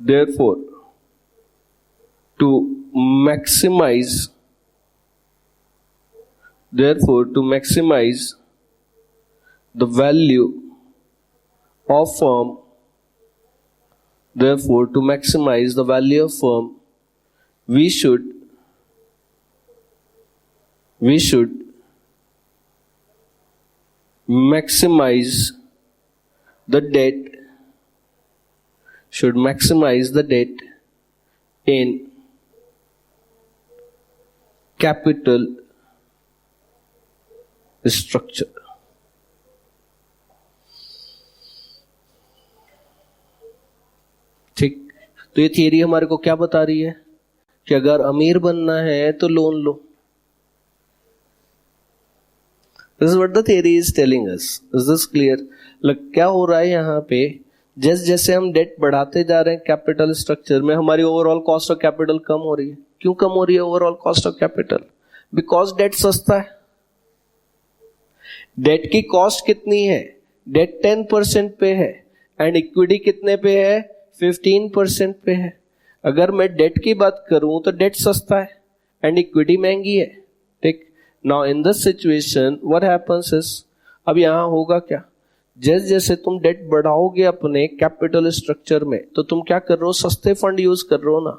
S1: therefore to maximize the value of firm, we should maximize the debt in capital structure. ठीक, तो ये थियरी हमारे को क्या बता रही है कि अगर अमीर बनना है तो loan low. This is what the theory is telling us. Is this clear? क्या हो रहा है यहाँ पे, जैसे हम डेट बढ़ाते जा रहे हैं कैपिटल स्ट्रक्चर में, हमारी ओवरऑल कॉस्ट ऑफ कैपिटल कम हो रही है. क्यों कम हो रही है overall cost of capital? Because debt सस्ता है. डेट की कॉस्ट कितनी है? डेट 10% पे है एंड इक्विटी कितने पे है? 15% पे है. अगर मैं डेट की बात करूं तो डेट सस्ता है एंड इक्विटी महंगी है. ठीक, now in this situation what happens is, अब यहां होगा क्या, जैसे तुम डेट बढ़ाओगे अपने कैपिटल स्ट्रक्चर में तो तुम क्या कर रहे हो? सस्ते फंड यूज कर रहे हो ना.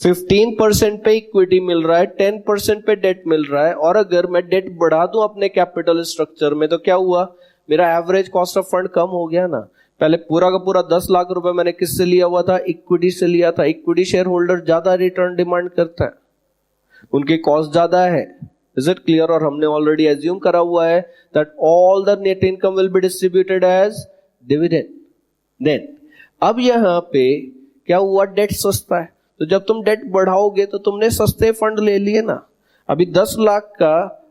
S1: 15% पे इक्विटी मिल रहा है, 10% पे डेट मिल रहा है, और अगर मैं डेट बढ़ा दूं अपने कैपिटल स्ट्रक्चर में तो क्या हुआ? मेरा एवरेज कॉस्ट ऑफ फंड कम हो गया ना. पहले पूरा का पूरा 10 लाख रुपए मैंने किससे लिया हुआ था? इक्विटी से लिया था. इक्विटी शेयर होल्डर ज्यादा रिटर्न डिमांड करता है, उनकी कॉस्ट ज्यादा है. Is it clear? और हमने ऑलरेडी एज्यूम करा हुआ है that all the net income will be distributed as dividend. Then अब यहां पे क्या हुआ? डेट सस्ता है, तो जब तुम डेट बढ़ाओगे तो तुमने सस्ते फंड ले लिए ना. अभी 10 लाख का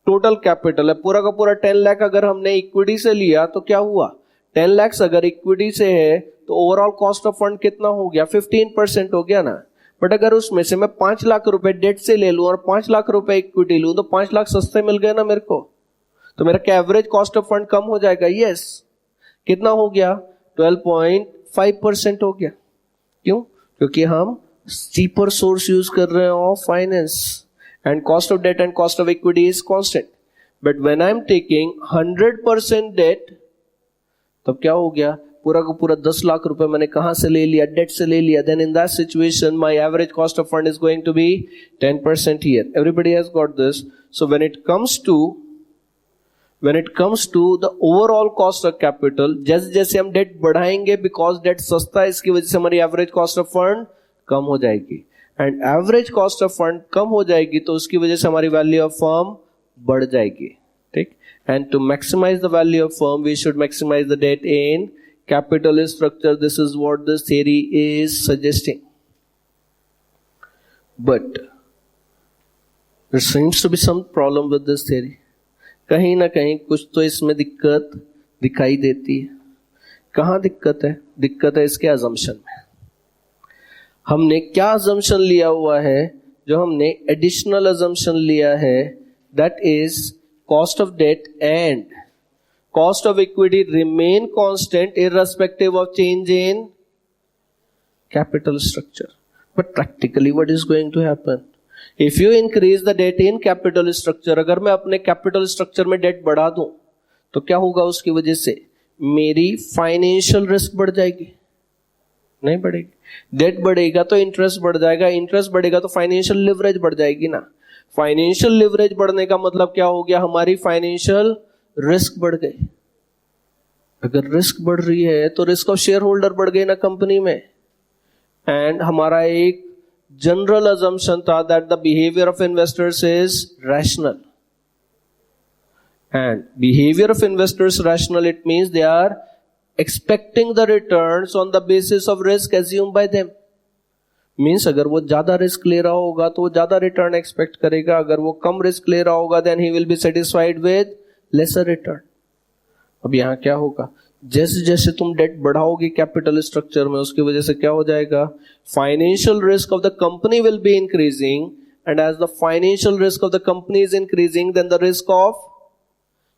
S1: टोटल कैपिटल है, पूरा का पूरा 10 लाख अगर हमने इक्विटी से लिया तो क्या हुआ? 10 लाख अगर इक्विटी से है तो ओवरऑल कॉस्ट ऑफ फंड कितना हो गया? 15% हो गया ना. बट अगर उसमें से मैं 5 लाख रुपए डेट से ले लूं और 5 लाख रुपए इक्विटी लूं तो 5 लाख सस्ते मिल गए ना मेरे को. तो मेरा क्या एवरेज कॉस्ट ऑफ फंड कम हो जाएगा? यस. कितना हो गया? 12.5% हो गया. क्यों? क्योंकि हम चीपर सोर्स यूज कर रहे हैं of finance and cost of debt and cost of equity is constant. But when I am taking 100% debt, तब क्या हो गया? पूरा का पूरा 10 लाख रुपए मैंने कहां से ले लिया? डेट से ले लिया. Then in that situation my average cost of fund is going to be 10% here. Everybody has got this. So when it comes to the overall cost of capital, जैसे जैसे हम डेट बढ़ाएंगे, बिकॉज डेट सस्ता है, इसकी वजह से हमारी एवरेज कॉस्ट ऑफ फंड कम हो जाएगी. And average cost of fund कम हो जाएगी तो उसकी वजह से हमारी वैल्यू ऑफ फर्म बढ़ जाएगी. ठीक. And to maximize the value of firm we should maximize the debt in capital structure. This is what this theory is suggesting. But there seems to be some problem with this theory. कहीं ना कहीं कुछ तो इसमें दिक्कत दिखाई देती है. कहाँ दिक्कत है? दिक्कत है इसके assumption में. हमने क्या assumption लिया हुआ है? जो हमने additional assumption लिया है, that is cost of debt and cost of equity remain constant irrespective of change in capital structure. But practically what is going to happen? If you increase the debt in capital structure, अगर मैं अपने capital structure में debt बढ़ा दूं तो क्या होगा? उसकी वजह से मेरी financial risk बढ़ जाएगी? नहीं बढ़ेगी. debt बढ़ेगा तो interest बढ़ जाएगा, interest बढ़ेगा तो financial leverage बढ़ जाएगी ना. financial leverage बढ़ने का मतलब क्या हो गया? हमारी financial रिस्क बढ़ गई. अगर रिस्क बढ़ रही है तो रिस्क ऑफ शेयर होल्डर बढ़ गई ना कंपनी में। एंड हमारा एक जनरल अजम्पशन था that the behaviour of investors is rational, and behaviour of investors rational, it means they are expecting the returns on the basis of risk assume by them. Means अगर वो ज्यादा रिस्क ले रहा होगा तो वो ज्यादा रिटर्न एक्सपेक्ट करेगा, अगर वो कम रिस्क ले रहा होगा then he will be satisfied with lesser return. अब यहां क्या होगा, जैसे जैसे तुम डेट बढ़ाओगे कैपिटल स्ट्रक्चर में, उसकी वजह से क्या हो जाएगा, financial risk of the company will be increasing, and as the financial risk of the company is increasing then the risk of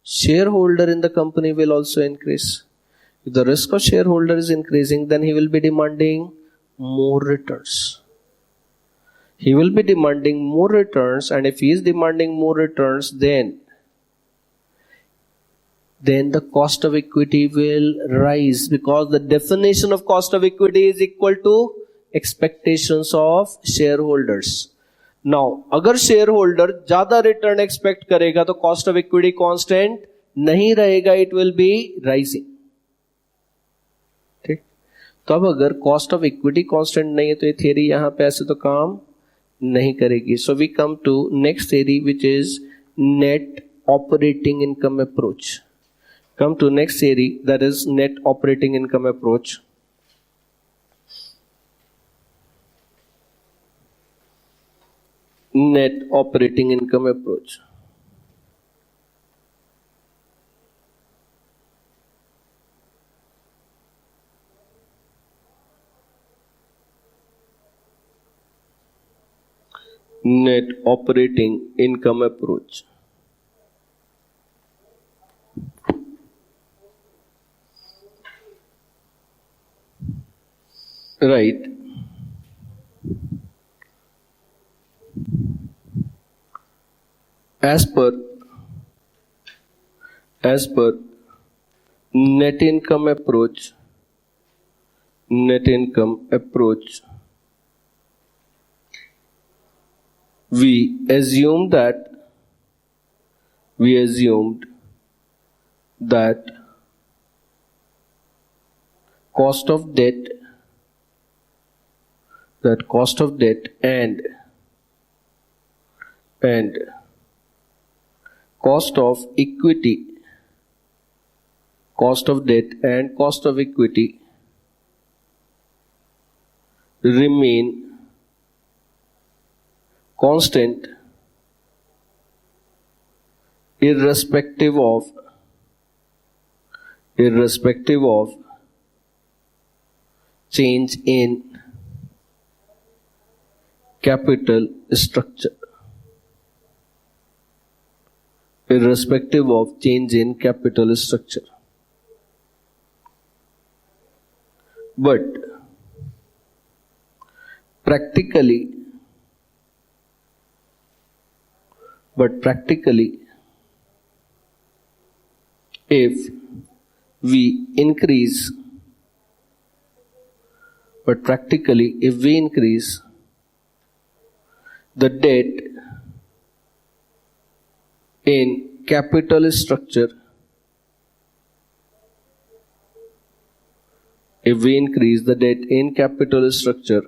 S1: shareholder in the company will also increase. If the risk of shareholder is increasing, then he will be demanding more returns. He will be demanding more returns, and if he is demanding more returns, then the cost of equity will rise, because the definition of cost of equity is equal to expectations of shareholders. Now, अगर shareholder ज्यादा return expect करेगा तो cost of equity constant नहीं रहेगा, it will be rising. तो अब अगर कॉस्ट ऑफ इक्विटी कांस्टेंट नहीं है तो ये थ्योरी यहां पे ऐसे तो काम नहीं करेगी। So we come to next theory which is net operating income approach. Come to next theory that is net operating income approach. Net operating income approach. Net operating income approach. Right. As per net income approach, we assumed that cost of debt and cost of equity, cost of debt and cost of equity remain constant irrespective of change in capital structure. Irrespective of change in capital structure. But practically, if we increase the debt in capital structure,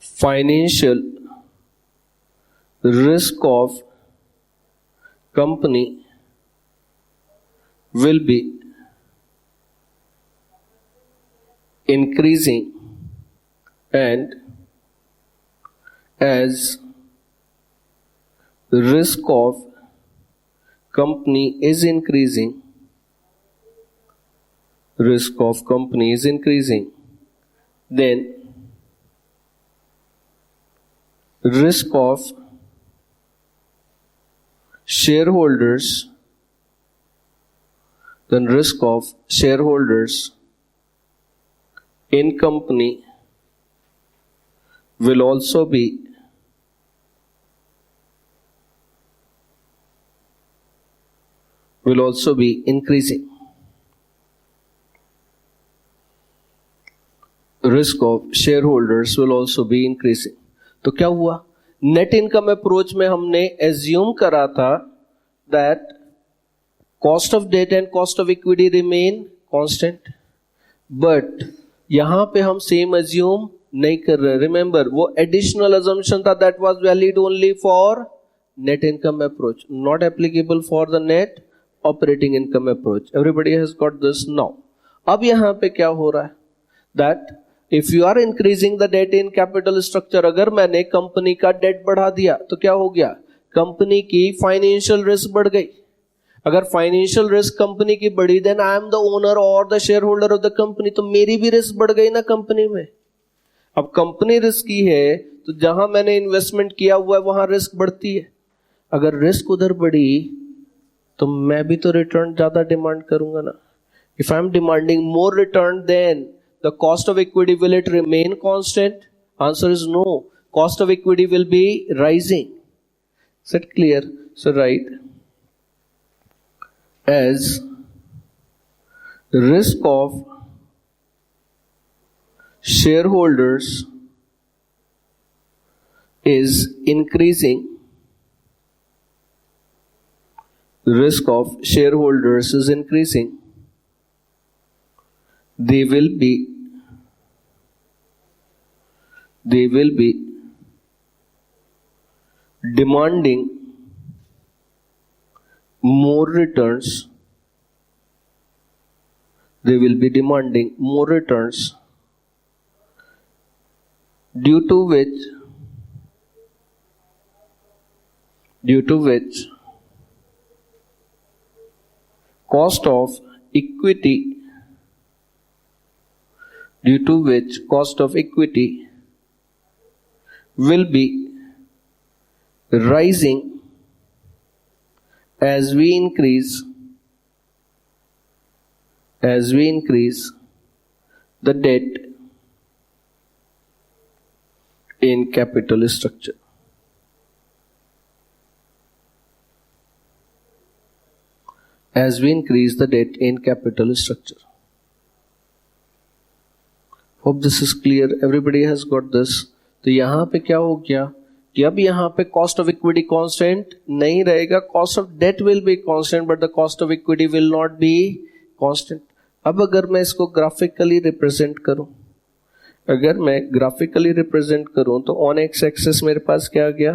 S1: financial risk of company will be increasing, and as the risk of company is increasing, then risk of shareholders in company will also be increasing. Risk of shareholders will also be increasing. तो क्या हुआ, नेट इनकम अप्रोच में हमने एज्यूम करा था that cost of debt and cost of equity remain constant. But यहां पे हम सेम assume नहीं कर रहे. Remember, वो additional assumption था that was valid only for net income approach, not applicable for the net operating income approach. Everybody has got this now. अब यहां पे क्या हो रहा है? That if you are increasing the debt in capital structure, अगर मैंने कंपनी का डेट बढ़ा दिया तो क्या हो गया? कंपनी की फाइनेंशियल रिस्क बढ़ गई. अगर फाइनेंशियल रिस्क कंपनी की बढ़ी, then I am the owner or the shareholder of the company, तो मेरी भी रिस्क बढ़ गई ना कंपनी में. अब कंपनी रिस्की है तो जहां मैंने इन्वेस्टमेंट किया हुआ है वहां रिस्क बढ़ती है. अगर रिस्क उधर बढ़ी तो मैं भी तो रिटर्न ज्यादा डिमांड करूंगा ना. If I am demanding more return, then the cost of equity, will it remain constant? Answer is no. Cost of equity will be rising. Is that clear? So write as risk of shareholders is increasing. Risk of shareholders is increasing. They will be demanding more returns. They will be demanding more returns, due to which cost of equity will be rising as we increase the debt in capital structure. As we increase the debt in capital structure. Hope this is clear. Everybody has got this. तो यहां पे क्या हो गया कि अब यहां पे कॉस्ट ऑफ इक्विटी कांस्टेंट नहीं रहेगा. Cost of debt will be constant but the cost of equity will not be constant. अब अगर मैं इसको ग्राफिकली रिप्रेजेंट करूं, तो ऑन एक्स एक्सिस मेरे पास क्या आ गया?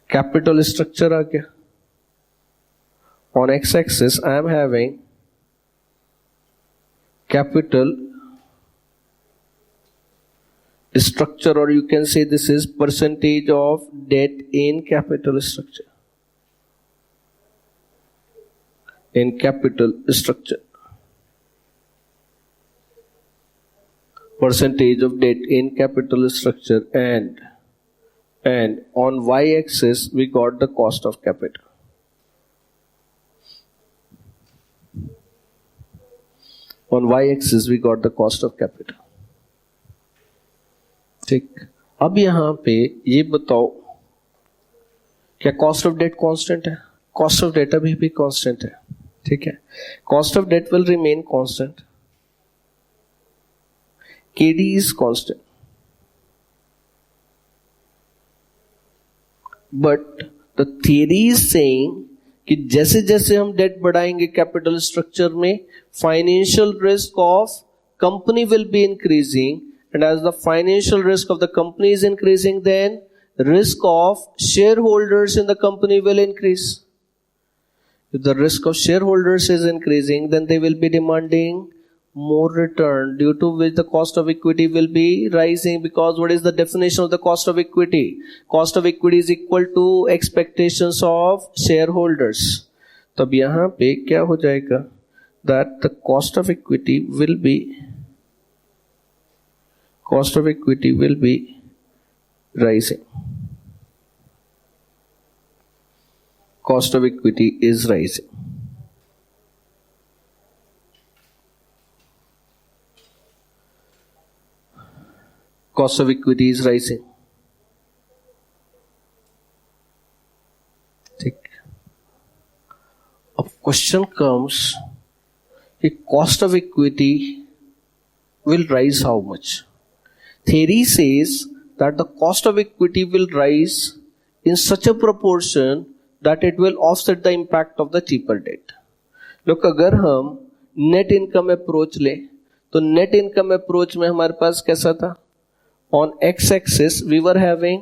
S1: कैपिटल स्ट्रक्चर आ गया. On x axis I am having capital structure, or you can say this is percentage of debt in capital structure. In capital structure, percentage of debt in capital structure, and on y-axis we got the cost of capital. On y-axis we got the cost of capital. ठीक. अब यहां पे ये बताओ, क्या कॉस्ट ऑफ डेट कांस्टेंट है? कॉस्ट ऑफ डेट अभी भी कांस्टेंट है. ठीक है. Cost of debt will remain constant. KD is constant. But the theory is saying कि जैसे जैसे हम डेट बढ़ाएंगे कैपिटल स्ट्रक्चर में, financial risk of company will be increasing, and as the financial risk of the company is increasing, then risk of shareholders in the company will increase. If the risk of shareholders is increasing, then they will be demanding more return, due to which the cost of equity will be rising. Because what is the definition of the cost of equity? Cost of equity is equal to expectations of shareholders. तब यहाँ पे क्या हो जाएगा? That the cost of equity will be rising. Cost of equity is rising. Cost of equity is rising. ठीक. अब क्वेश्चन comes कि cost of equity will rise how much? Theory says that the cost of equity will rise in such a proportion that it will offset the impact of the cheaper debt. लोग अगर हम नेट इनकम अप्रोच ले तो नेट इनकम अप्रोच में हमारे पास कैसा था? On x axis we were having,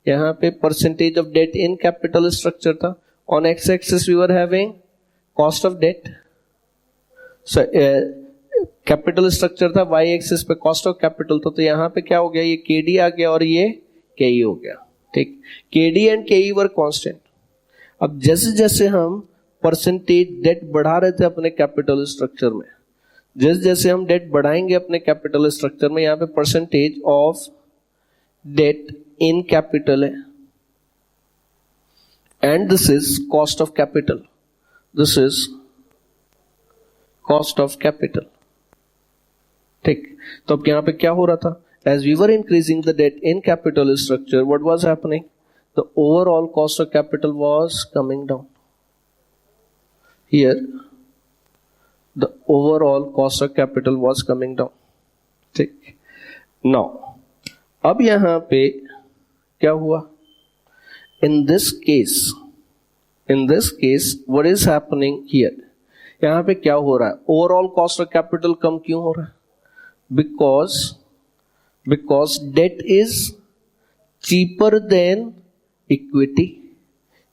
S1: यहाँ पे percentage of debt in capital structure था. On x axis we were having cost of debt. Capital structure था, वाई एक्सिस पे कॉस्ट ऑफ कैपिटल था. तो यहाँ पे क्या हो गया? ये केडी आ गया और ये केई हो गया. ठीक, केडी एंड केई वर कांस्टेंट. अब जैसे जैसे हम परसेंटेज डेट बढ़ा रहे थे अपने कैपिटल स्ट्रक्चर में, जैसे जैसे हम डेट बढ़ाएंगे अपने कैपिटल स्ट्रक्चर में, यहाँ पे percentage of debt in capital है and this is cost of capital. This is cost of capital. ठीक, तो अब यहां पे क्या हो रहा था? As we were increasing the debt in capital structure, what was happening? The overall cost of capital was coming down. Here the overall cost of capital was coming down. ठीक, नाउ अब यहां पे क्या हुआ? In this case what is happening here? यहां पे क्या हो रहा है? ओवरऑल कॉस्ट ऑफ कैपिटल कम क्यों हो रहा है? Because debt is cheaper than equity.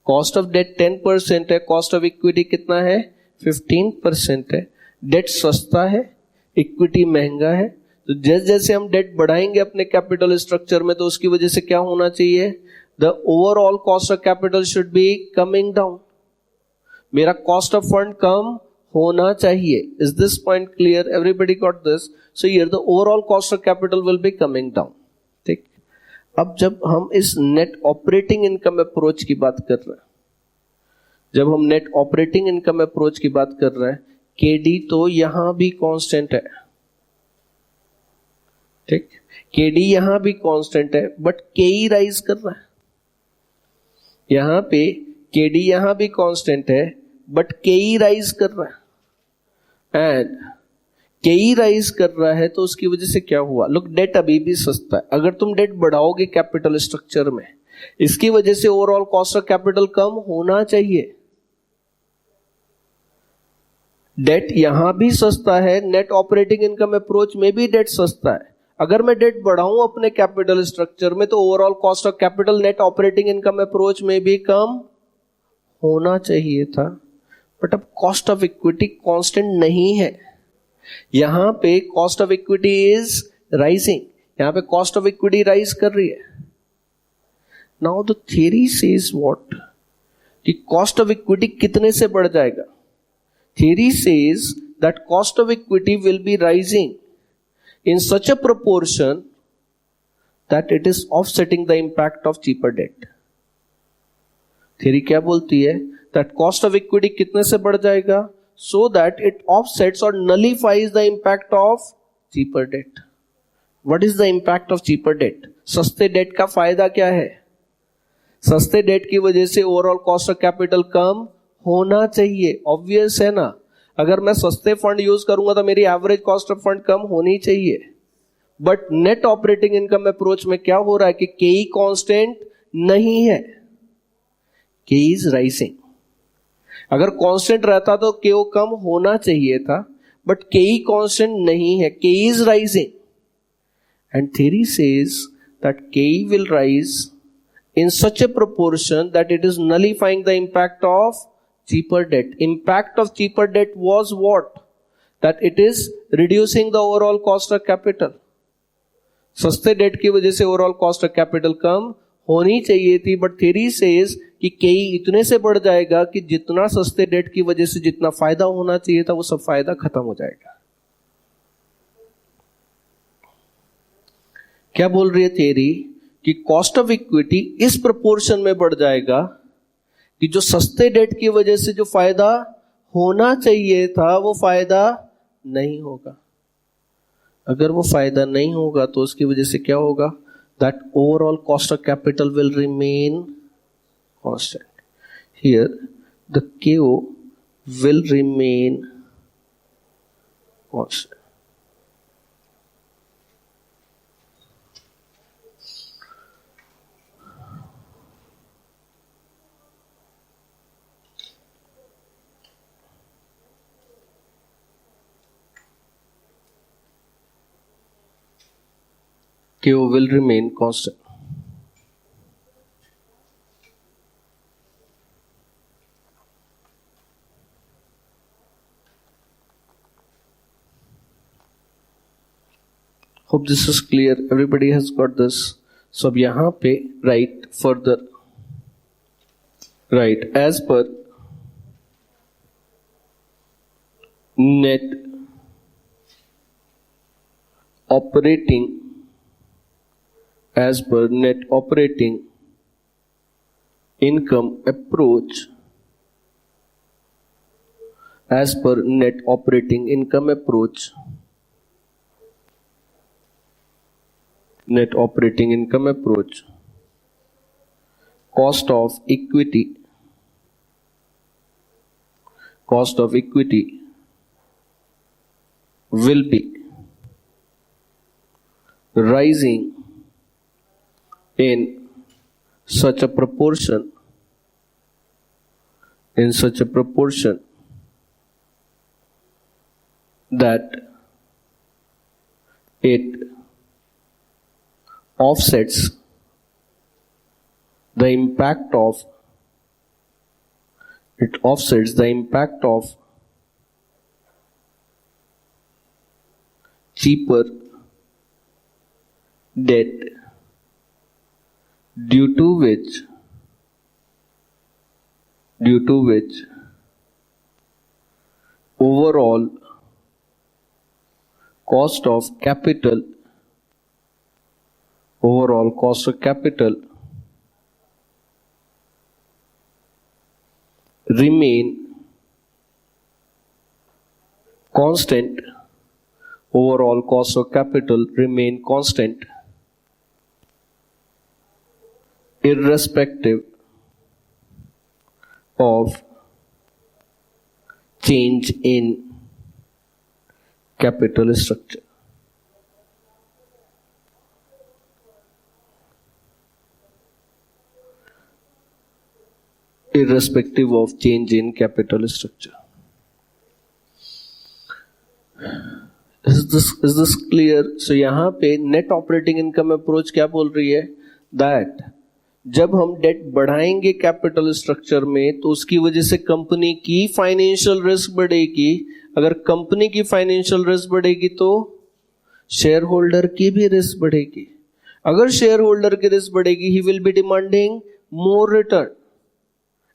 S1: Cost of debt 10% है, कॉस्ट ऑफ इक्विटी कितना है? 15% है. डेट सस्ता है, इक्विटी महंगा है. तो जैसे जैसे हम डेट बढ़ाएंगे अपने कैपिटल स्ट्रक्चर में तो उसकी वजह से क्या होना चाहिए? The overall cost of capital should be coming down. मेरा कॉस्ट ऑफ फंड कम होना चाहिए. Is this point clear? Everybody got this? So here the overall cost of capital will be coming down. ठीक, अब जब हम इस नेट ऑपरेटिंग इनकम अप्रोच की बात कर रहे हैं, जब हम नेट ऑपरेटिंग इनकम अप्रोच की बात कर रहे हैं, केडी तो यहां भी कांस्टेंट है. ठीक, केडी यहां भी कांस्टेंट है बट केई राइज कर रहा है. यहां पे केडी यहां भी कांस्टेंट है बट केई राइज कर रहा है. एंड केई राइज कर रहा है तो उसकी वजह से क्या हुआ? लुक, डेट अभी भी सस्ता है. अगर तुम डेट बढ़ाओगे कैपिटल स्ट्रक्चर में, इसकी वजह से ओवरऑल कॉस्ट ऑफ कैपिटल कम होना चाहिए. डेट यहां भी सस्ता है, नेट ऑपरेटिंग इनकम अप्रोच में भी डेट सस्ता है. अगर मैं डेट बढ़ाऊं अपने कैपिटल स्ट्रक्चर में तो overall cost of capital net operating income approach में भी कम होना चाहिए था. बट अब कॉस्ट ऑफ इक्विटी कांस्टेंट नहीं है. यहां पे cost of equity is rising. यहां पे कॉस्ट ऑफ इक्विटी राइज कर रही है. Now the theory says what? कि कॉस्ट ऑफ इक्विटी कितने से बढ़ जाएगा? Theory says that cost of equity will be rising in such a proportion that it is offsetting the impact of cheaper debt. Theory क्या बोलती है? that cost of equity कितने से बढ़ जाएगा? so that it offsets or nullifies the impact of cheaper debt. What is the impact of cheaper debt? सस्ते डेट का फायदा क्या है? सस्ते डेट की वजह से ओवरऑल कॉस्ट ऑफ कैपिटल कम होना चाहिए. ऑब्वियस है ना? अगर मैं सस्ते फंड यूज करूंगा तो मेरी एवरेज कॉस्ट ऑफ फंड कम होनी चाहिए. But net operating income approach में क्या हो रहा है कि केई कांस्टेंट नहीं है, केई इज राइजिंग. अगर कांस्टेंट रहता तो केओ कम होना चाहिए था, बट केई कांस्टेंट नहीं है, K E is rising. And theory says that K E will rise in such a proportion that it is nullifying the impact of cheaper debt. Impact of cheaper debt was what? That it is reducing the overall cost of capital. सस्ते डेट की वजह से ओवरऑल कॉस्ट ऑफ कैपिटल कम होनी चाहिए थी, बट थ्योरी सेज कि कई इतने से बढ़ जाएगा कि जितना सस्ते डेट की वजह से जितना फायदा होना चाहिए था वो सब फायदा खत्म हो जाएगा. क्या बोल रही है थ्योरी? कि कॉस्ट ऑफ इक्विटी इस प्रोपोर्शन में बढ़ जाएगा कि जो सस्ते डेट की वजह से जो फायदा होना चाहिए था वो फायदा नहीं होगा. अगर वो फायदा नहीं होगा तो उसकी वजह से क्या होगा? That overall cost of capital will remain constant. Here the K O will remain constant. KO will remain constant. Hope this is clear. Everybody has got this. So अब यहाँ पे write further. Right, as per net operating, as per net operating income approach, as per net operating income approach, net operating income approach, cost of equity will be rising in such a proportion that it offsets the impact of cheaper debt, due to which overall cost of capital remain constant, irrespective of change in capital structure. Irrespective of change in capital structure. Is this clear? So यहाँ पे net operating income approach क्या बोल रही है? That जब हम डेट बढ़ाएंगे कैपिटल स्ट्रक्चर में तो उसकी वजह से कंपनी की फाइनेंशियल रिस्क बढ़ेगी. अगर कंपनी की फाइनेंशियल रिस्क बढ़ेगी तो शेयर होल्डर की भी रिस्क बढ़ेगी. अगर शेयर होल्डर की रिस्क बढ़ेगी, ही will B demanding more return.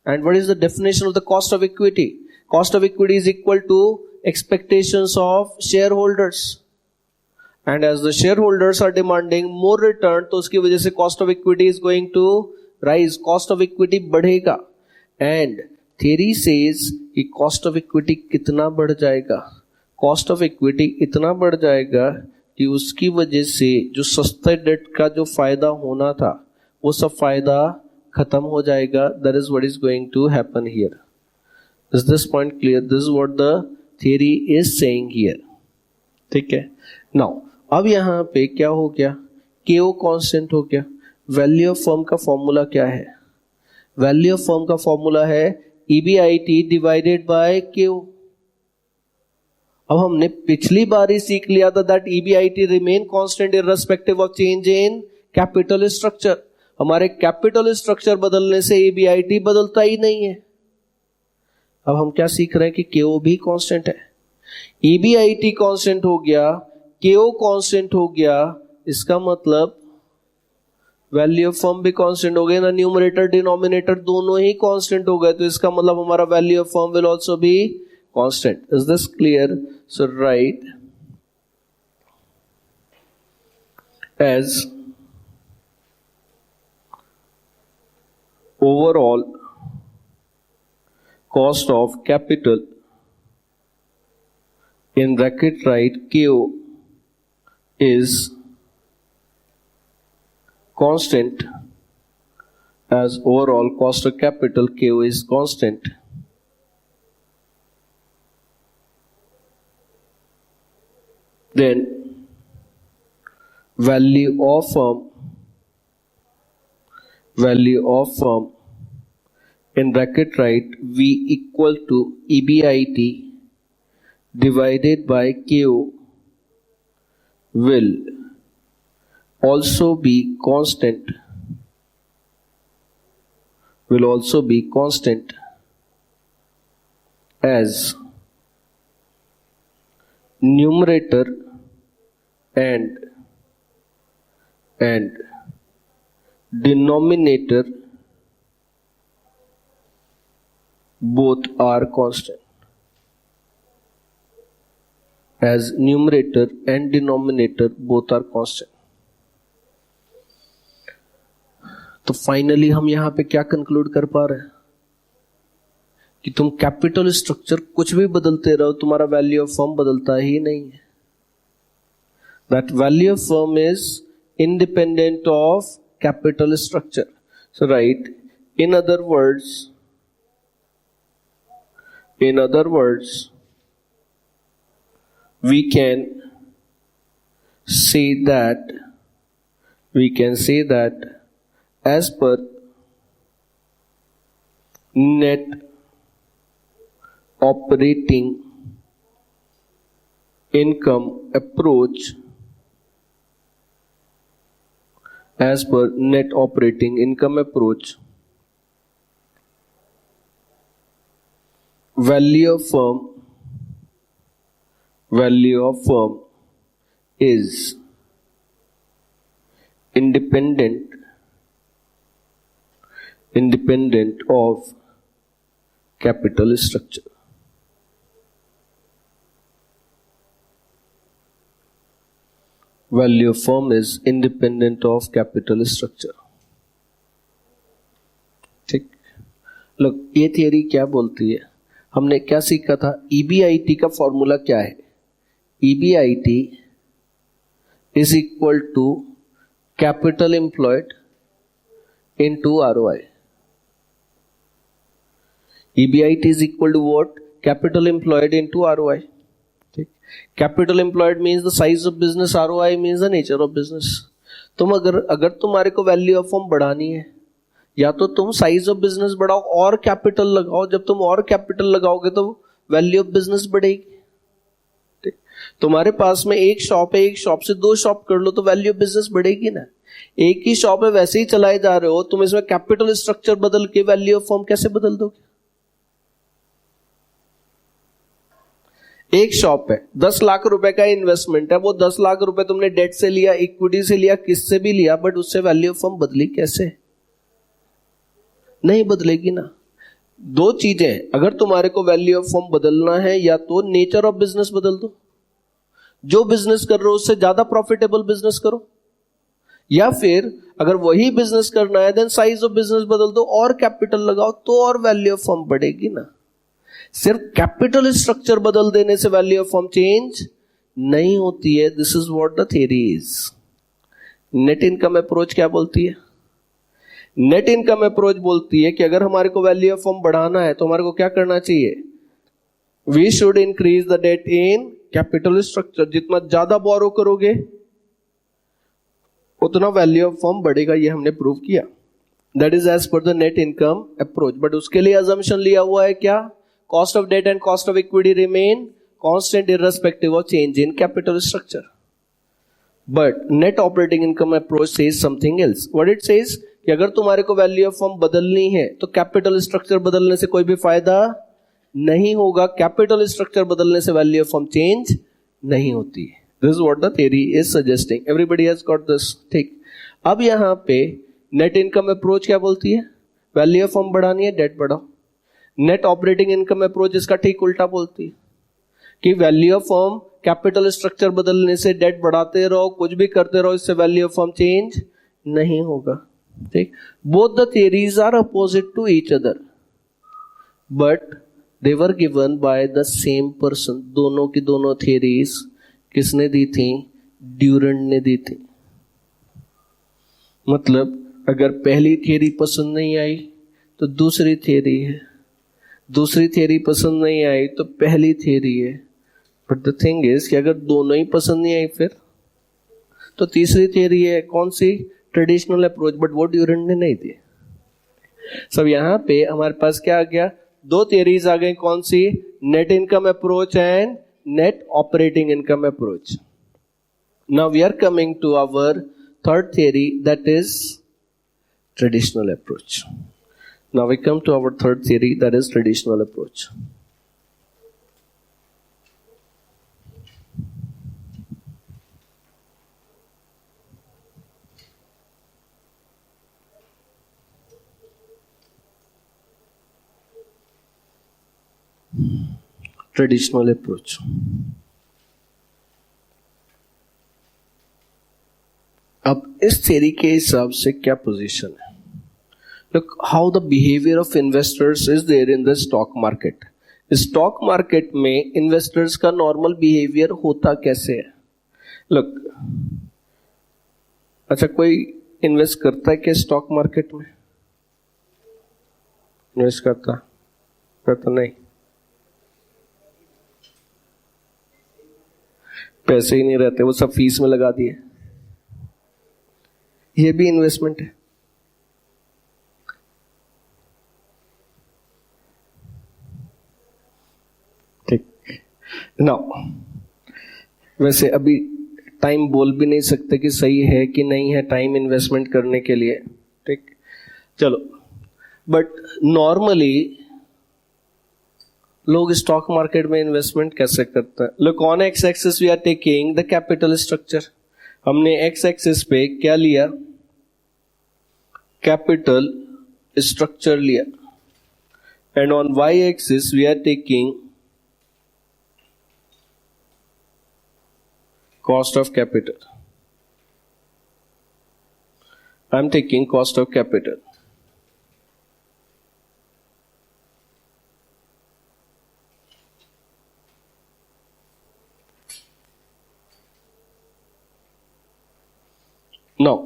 S1: And what is the definition of the cost of equity? Cost of equity is equal to expectations of shareholders. And as the shareholders are demanding more return, तो उसकी वजह से cost of equity is going to rise. Cost of equity बढ़ेगा. And theory says कि cost of equity कितना बढ़ जाएगा? Cost of equity इतना बढ़ जाएगा कि उसकी वजह से जो सस्ते डेट का जो फायदा होना था वो सब फायदा खत्म हो जाएगा. That is what is going to happen here. Is this point clear? This is what the theory is saying here. ठीक है. Now अब यहाँ पे क्या हो गया? KO कांस्टेंट हो गया. वैल्यू ऑफ फर्म का फॉर्मूला क्या है? वैल्यू ऑफ फर्म का फॉर्मूला है EBIT डिवाइडेड बाय KO. अब हमने पिछली बार ही सीख लिया था that EBIT remain constant irrespective of change in capital structure. हमारे कैपिटल स्ट्रक्चर बदलने से EBIT बदलता ही नहीं है. अब हम क्या सीख रहे हैं कि KO भी कांस्टेंट है. EBIT कांस्टेंट हो गया, KO कांस्टेंट हो गया, इसका मतलब वैल्यू ऑफ फर्म भी कांस्टेंट हो गया ना. न्यूमरेटर डिनोमिनेटर दोनों ही कांस्टेंट हो गए, तो इसका मतलब हमारा value of firm will also be constant. Is this clear? So right as overall cost of capital in bracket write KO is constant, as overall cost of capital KO is constant. Then value of firm in bracket write V equal to EBIT divided by KO will also be constant, will also be constant as numerator and denominator both are constant. As numerator and denominator both are constant. तो फाइनली हम यहां पे क्या कंक्लूड कर पा रहे हैं कि तुम कैपिटल स्ट्रक्चर कुछ भी बदलते रहो, तुम्हारा वैल्यू ऑफ फर्म बदलता ही नहीं है. That value of firm is independent of capital structure. So right, in other words, we can say that as per net operating income approach, as per net operating income approach, value of firm is independent of capital structure. Value of firm is independent of capital structure. ठीक. लोग ये थियरी क्या बोलती है? हमने क्या सीखा था? EBIT का फॉर्मूला क्या है? EBIT is equal to capital employed into ROI. EBIT is equal to what? Capital employed into ROI. Capital employed means the size of business, ROI means the nature of business. तुम अगर तुम्हारे को वैल्यू ऑफ फर्म बढ़ानी है, या तो तुम साइज ऑफ बिजनेस बढ़ाओ और कैपिटल लगाओ. जब तुम और कैपिटल लगाओगे तो वैल्यू ऑफ बिजनेस बढ़ेगी. ठीक. तुम्हारे पास में एक शॉप है, एक शॉप से 2 शॉप कर लो तो वैल्यू ऑफ बिजनेस बढ़ेगी ना. एक ही शॉप है, वैसे ही चलाए जा रहे हो, तुम इसमें कैपिटल स्ट्रक्चर बदल के वैल्यू ऑफ फर्म कैसे बदल दोगे? एक शॉप है, 10 लाख रुपए का इन्वेस्टमेंट है, वो 10 लाख रुपए तुमने डेट से लिया, इक्विटी से लिया, किससे भी लिया, बट उससे वैल्यू ऑफ फर्म बदली कैसे? नहीं बदलेगी ना. 2 चीजें, अगर तुम्हारे को वैल्यू ऑफ फर्म बदलना है, या तो नेचर ऑफ बिजनेस बदल दो, जो बिजनेस कर रहे हो उससे ज्यादा प्रॉफिटेबल बिजनेस करो, या फिर अगर वही बिजनेस करना है देन साइज ऑफ बिजनेस बदल दो और कैपिटल लगाओ, तो और वैल्यू ऑफ फर्म बढ़ेगी ना. सिर्फ कैपिटल स्ट्रक्चर बदल देने से वैल्यू ऑफ फर्म चेंज नहीं होती है. This is what the theory is. Net income approach क्या बोलती है? नेट इनकम अप्रोच बोलती है कि अगर हमारे को वैल्यू ऑफ फर्म बढ़ाना है तो हमारे को क्या करना चाहिए? We should increase the debt in capital structure. जितना ज्यादा बोरो करोगे उतना वैल्यू ऑफ फर्म बढ़ेगा. ये हमने प्रूव किया. That is as per the net income approach. But उसके लिए अजम्पशन लिया हुआ है क्या? Cost of debt and cost of equity remain constant irrespective of change in capital structure. But net operating income approach says something else. What it says कि अगर तुम्हारे को वैल्यू ऑफ फर्म बदलनी है तो कैपिटल स्ट्रक्चर बदलने से कोई भी फायदा नहीं होगा. कैपिटल स्ट्रक्चर बदलने से वैल्यू ऑफ फर्म चेंज नहीं होती. This is what the theory is suggesting. Everybody has got this. ठीक. अब यहां पे नेट इनकम अप्रोच क्या बोलती है? वैल्यू ऑफ फर्म बढ़ानी है, डेट बढ़ाओ. नेट ऑपरेटिंग इनकम अप्रोच इसका ठीक उल्टा बोलती है कि value of firm capital structure बदलने से डेट बढ़ाते रहो, कुछ भी करते रहो, इससे वैल्यू ऑफ फर्म चेंज नहीं होगा. ठीक. Both the theories are opposite to each other but they were given by the same person. दोनों की दोनों थियरीज किसने दी थी? ड्यूरेंट ने दी थी. मतलब अगर पहली थियरी पसंद नहीं आई तो दूसरी थियरी है, दूसरी थियरी पसंद नहीं आई तो पहली थियरी है. बट द थिंग इज कि अगर दोनों ही पसंद नहीं आई फिर तो तीसरी थियरी है. कौन सी? Traditional approach. बट वो ड्यूरेंट ने नहीं दी. सब यहां पे हमारे पास क्या आ गया? 2 थियरीज आ गई. कौन सी? Net income approach and net operating income approach. Now we are coming to our third theory, that is traditional approach. Now we come to our third theory, that is traditional approach. Traditional approach. अब इस थ्योरी के हिसाब से क्या पोजीशन है? Look how the behavior of investors is there in the stock market. Stock market में इन्वेस्टर्स का नॉर्मल बिहेवियर होता कैसे है? Look, अच्छा कोई इन्वेस्ट करता है क्या स्टॉक मार्केट में? इन्वेस्ट करता नहीं, पैसे ही नहीं रहते, वो सब फीस में लगा दिए। ये भी इन्वेस्टमेंट है। ठीक, नाउ वैसे अभी टाइम बोल भी नहीं सकते कि सही है कि नहीं है टाइम इन्वेस्टमेंट करने के लिए। ठीक, चलो, बट नॉर्मली लोग स्टॉक मार्केट में इन्वेस्टमेंट कैसे करते हैं? Look, on x axis we are taking the capital structure. हमने एक्स एक्सिस पे क्या लिया? कैपिटल स्ट्रक्चर लिया। And on y axis we are taking cost of capital. I am taking cost of capital. Now,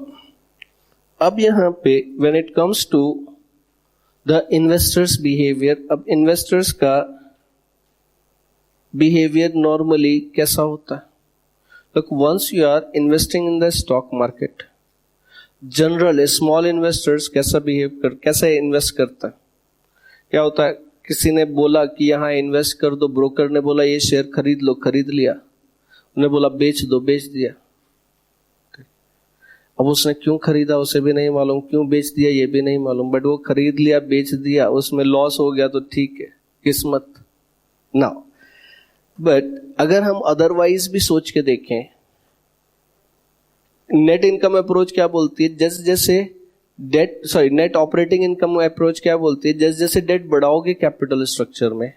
S1: अब यहां पे when it comes to the investors behavior, अब investors का behavior normally कैसा होता है? Look, once you are investing in the stock market, general small investors कैसे इन्वेस्ट करता है? क्या होता है? किसी ने बोला कि यहाँ इन्वेस्ट कर दो, ब्रोकर ने बोला ये शेयर खरीद लो, खरीद लिया। उन्हें बोला बेच दो, बेच दिया। अब उसने क्यों खरीदा उसे भी नहीं मालूम, क्यों बेच दिया ये भी नहीं मालूम, बट वो खरीद लिया, बेच दिया, उसमें लॉस हो गया तो ठीक है, किस्मत ना। बट अगर हम अदरवाइज भी सोच के देखें, नेट इनकम अप्रोच क्या बोलती है? जैसे जैसे नेट ऑपरेटिंग इनकम अप्रोच क्या बोलती है? जैसे जैसे डेट बढ़ाओगे कैपिटल स्ट्रक्चर में,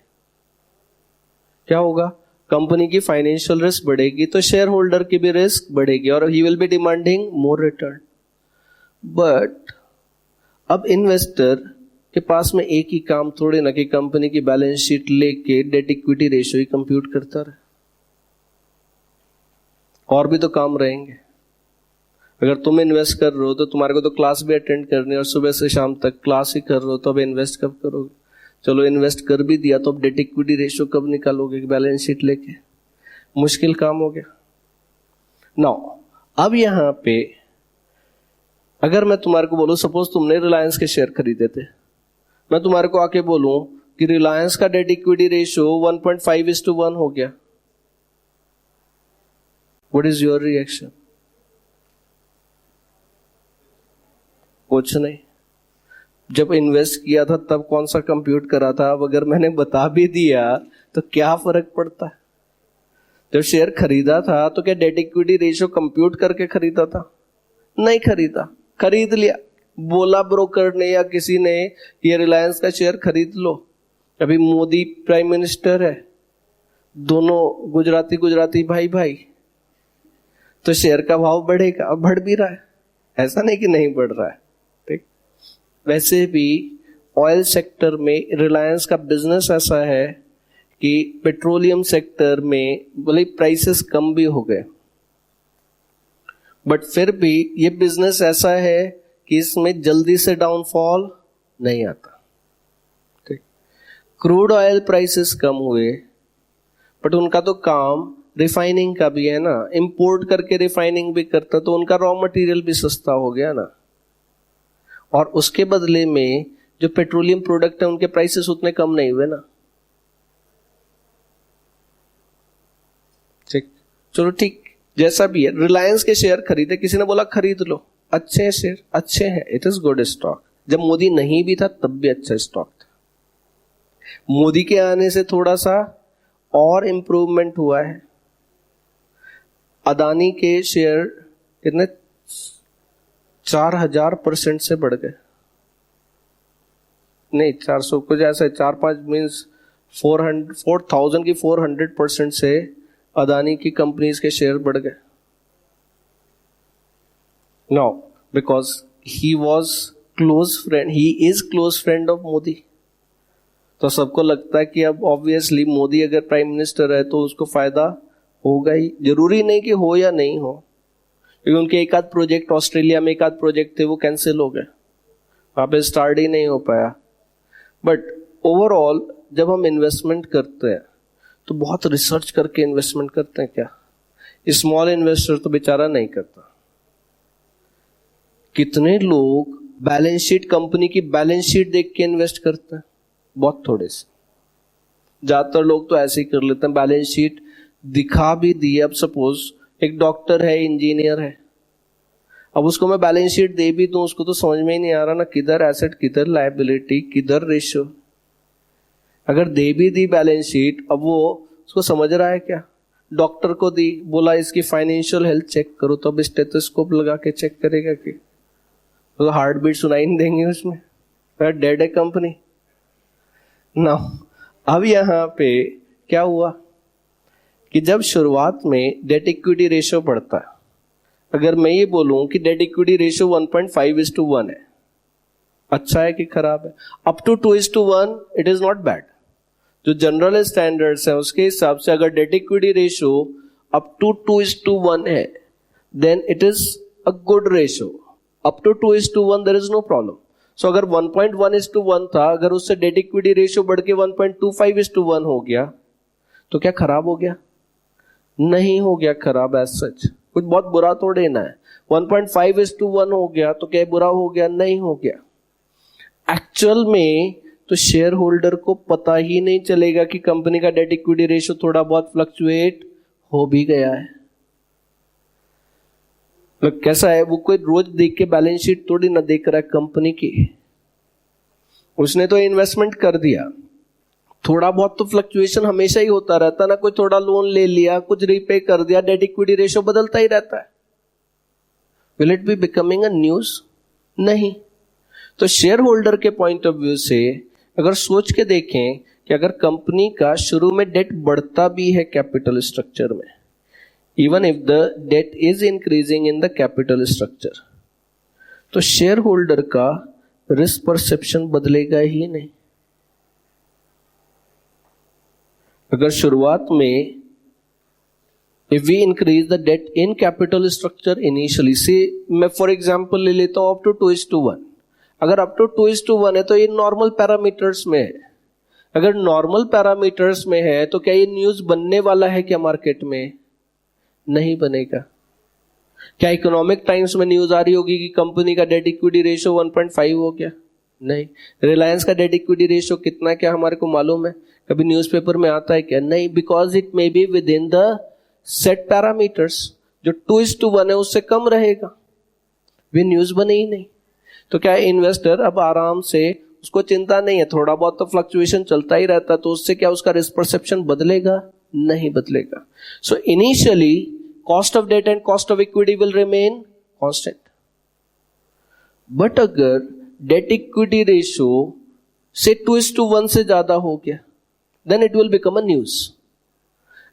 S1: क्या होगा? कंपनी की फाइनेंशियल रिस्क बढ़ेगी तो शेयर होल्डर की भी रिस्क बढ़ेगी और ही will B demanding more return. But अब इन्वेस्टर के पास में एक ही काम थोड़े ना कि कंपनी की बैलेंस शीट लेके डेट इक्विटी रेशियो ही कंप्यूट करता रहे, और भी तो काम रहेंगे। अगर तुम इन्वेस्ट कर रहे हो तो तुम्हारे को तो क्लास भी अटेंड करनी है और सुबह से शाम तक क्लास ही कर रहे हो, तो अब इन्वेस्ट कब करोगे? चलो इन्वेस्ट कर भी दिया तो अब डेट इक्विटी रेशियो कब निकालोगे बैलेंस शीट लेके? मुश्किल काम हो गया। नाउ अब यहां पे अगर मैं तुम्हारे को बोलूं, सपोज तुमने रिलायंस के शेयर खरीदे थे, मैं तुम्हारे को आके बोलूं कि रिलायंस का डेट इक्विटी रेशियो 1.5:1 हो गया, व्हाट इज योर रिएक्शन? कुछ नहीं। जब इन्वेस्ट किया था तब कौन सा कंप्यूट करा था? अब अगर मैंने बता भी दिया तो क्या फर्क पड़ता है? जब शेयर खरीदा था तो क्या डेट इक्विटी रेशियो कंप्यूट करके खरीदा था? नहीं खरीदा, खरीद लिया। बोला ब्रोकर ने या किसी ने ये रिलायंस का शेयर खरीद लो, अभी मोदी प्राइम मिनिस्टर है, दोनों गुजराती भाई भाई, तो शेयर का भाव बढ़ेगा, अब बढ़ भी रहा है, ऐसा नहीं कि नहीं बढ़ रहा है। ठीक, वैसे भी ऑयल सेक्टर में रिलायंस का बिजनेस ऐसा है कि पेट्रोलियम सेक्टर में भले प्राइसेस कम भी हो गए, बट फिर भी ये बिजनेस ऐसा है कि इसमें जल्दी से डाउनफॉल नहीं आता। ठीक, क्रूड ऑयल प्राइसेस कम हुए, बट उनका तो काम रिफाइनिंग का भी है ना, इंपोर्ट करके रिफाइनिंग भी करता, तो उनका रॉ मटेरियल भी सस्ता हो गया ना, और उसके बदले में जो पेट्रोलियम प्रोडक्ट है उनके प्राइसेस उतने कम नहीं हुए ना। ठीक, चलो ठीक, जैसा भी है, रिलायंस के शेयर खरीदे, किसी ने बोला खरीद लो, अच्छे शेयर, अच्छे हैं, इट इज गुड स्टॉक। जब मोदी नहीं भी था तब भी अच्छा स्टॉक था। मोदी के आने से थोड़ा सा और इंप्रूवमेंट हुआ है। अदानी के शेयर कितने 4000% से बढ़ गए, नहीं 400 कुछ ऐसा, 4-5 मीन्स 4000 की 400% से अदानी की कंपनीज के शेयर बढ़ गए। Now because he was close friend, he is close friend of Modi, तो सबको लगता है कि अब ऑब्वियसली मोदी अगर प्राइम मिनिस्टर है तो उसको फायदा होगा ही। जरूरी नहीं कि हो या नहीं हो, क्योंकि उनके एक आध प्रोजेक्ट, ऑस्ट्रेलिया में एक आध प्रोजेक्ट थे वो कैंसिल हो गए, वहां पे स्टार्ट ही नहीं हो पाया। बट ओवरऑल जब हम इन्वेस्टमेंट करते हैं तो बहुत रिसर्च करके इन्वेस्टमेंट करते हैं। क्या स्मॉल इन्वेस्टर तो बेचारा नहीं करता। कितने लोग बैलेंस शीट, कंपनी की बैलेंस शीट देख के इन्वेस्ट करते हैं? बहुत थोड़े से, ज्यादातर लोग तो ऐसे ही कर लेते हैं। बैलेंस शीट दिखा भी दी, अब सपोज एक डॉक्टर है, इंजीनियर है, अब उसको मैं बैलेंस शीट दे भी दूं, उसको तो समझ में ही नहीं आ रहा ना किधर एसेट, किधर लायबिलिटी, किधर रेशियो। अगर दे भी दी बैलेंस शीट, अब वो उसको समझ रहा है क्या? डॉक्टर को दी, बोला इसकी फाइनेंशियल हेल्थ चेक करो, तो अब स्टेथोस्कोप लगा के चेक करेगा कि तो हार्ट बीट सुनाई नहीं देंगे उसमें, डेड है कंपनी ना। अब यहां पे क्या हुआ कि जब शुरुआत में डेट इक्विटी रेशियो बढ़ता है, अगर मैं ये बोलूं कि डेट इक्विटी रेशियो 1.5:1 है, अच्छा है कि खराब है? Up to 2:1 it is not bad. जो जनरल स्टैंडर्ड्स है उसके हिसाब से अगर debt equity ratio up to 2:1 है, then it is a good ratio. Up to 2:1 there is no problem. So अगर 1.1:1 था, अगर उससे डेट इक्विटी रेशियो बढ़ के 1.25:1 हो गया तो क्या खराब हो गया? नहीं हो गया खराब एज सच, कुछ बहुत बुरा थोड़े ना है। 1.5:1 हो गया तो क्या बुरा हो गया? नहीं हो गया। एक्चुअल में तो शेयर होल्डर को पता ही नहीं चलेगा कि कंपनी का डेट इक्विटी रेशियो थोड़ा बहुत फ्लक्चुएट हो भी गया है। कैसा है, वो कोई रोज देख के बैलेंस शीट थोड़ी ना देख रहा है कंपनी की, उसने तो इन्वेस्टमेंट कर दिया। थोड़ा बहुत तो फ्लक्चुएशन हमेशा ही होता रहता ना, कोई थोड़ा लोन ले लिया, कुछ रीपे कर दिया, डेट इक्विटी रेशियो बदलता ही रहता है। Will it be becoming a news? नहीं। तो शेयर होल्डर के पॉइंट ऑफ व्यू से अगर सोच के देखें कि अगर कंपनी का शुरू में डेट बढ़ता भी है कैपिटल स्ट्रक्चर में, even if the debt is increasing in the capital structure, तो शेयर होल्डर का रिस्क परसेप्शन बदलेगा ही नहीं। अगर शुरुआत में if we increase the debt in capital structure initially, से मैं फॉर एग्जांपल ले लेता हूं अप टू 2:1, अगर अप टू 2:1 है तो ये नॉर्मल पैरामीटर्स में है। अगर नॉर्मल पैरामीटर्स में है तो क्या ये न्यूज बनने वाला है क्या मार्केट में? नहीं बनेगा। क्या इकोनॉमिक टाइम्स में न्यूज आ रही होगी कि कंपनी का डेट इक्विटी रेशियो 1.5 हो गया? नहीं। रिलायंस का डेट इक्विटी रेशियो कितना है क्या हमारे को मालूम है? कभी न्यूज़पेपर में आता है क्या? नहीं, because it may be with in the set parameters. जो 2:1 है उससे कम रहेगा, वे न्यूज बने ही नहीं। तो क्या इन्वेस्टर अब आराम से, उसको चिंता नहीं है, थोड़ा बहुत तो फ्लक्चुएशन चलता ही रहता, तो उससे क्या उसका रिस्क परसेप्शन बदलेगा? नहीं बदलेगा। So initially cost of debt and cost of equity will remain constant. But अगर डेट इक्विटी रेशियो से 2:1 से ज्यादा हो गया, then it will become a news.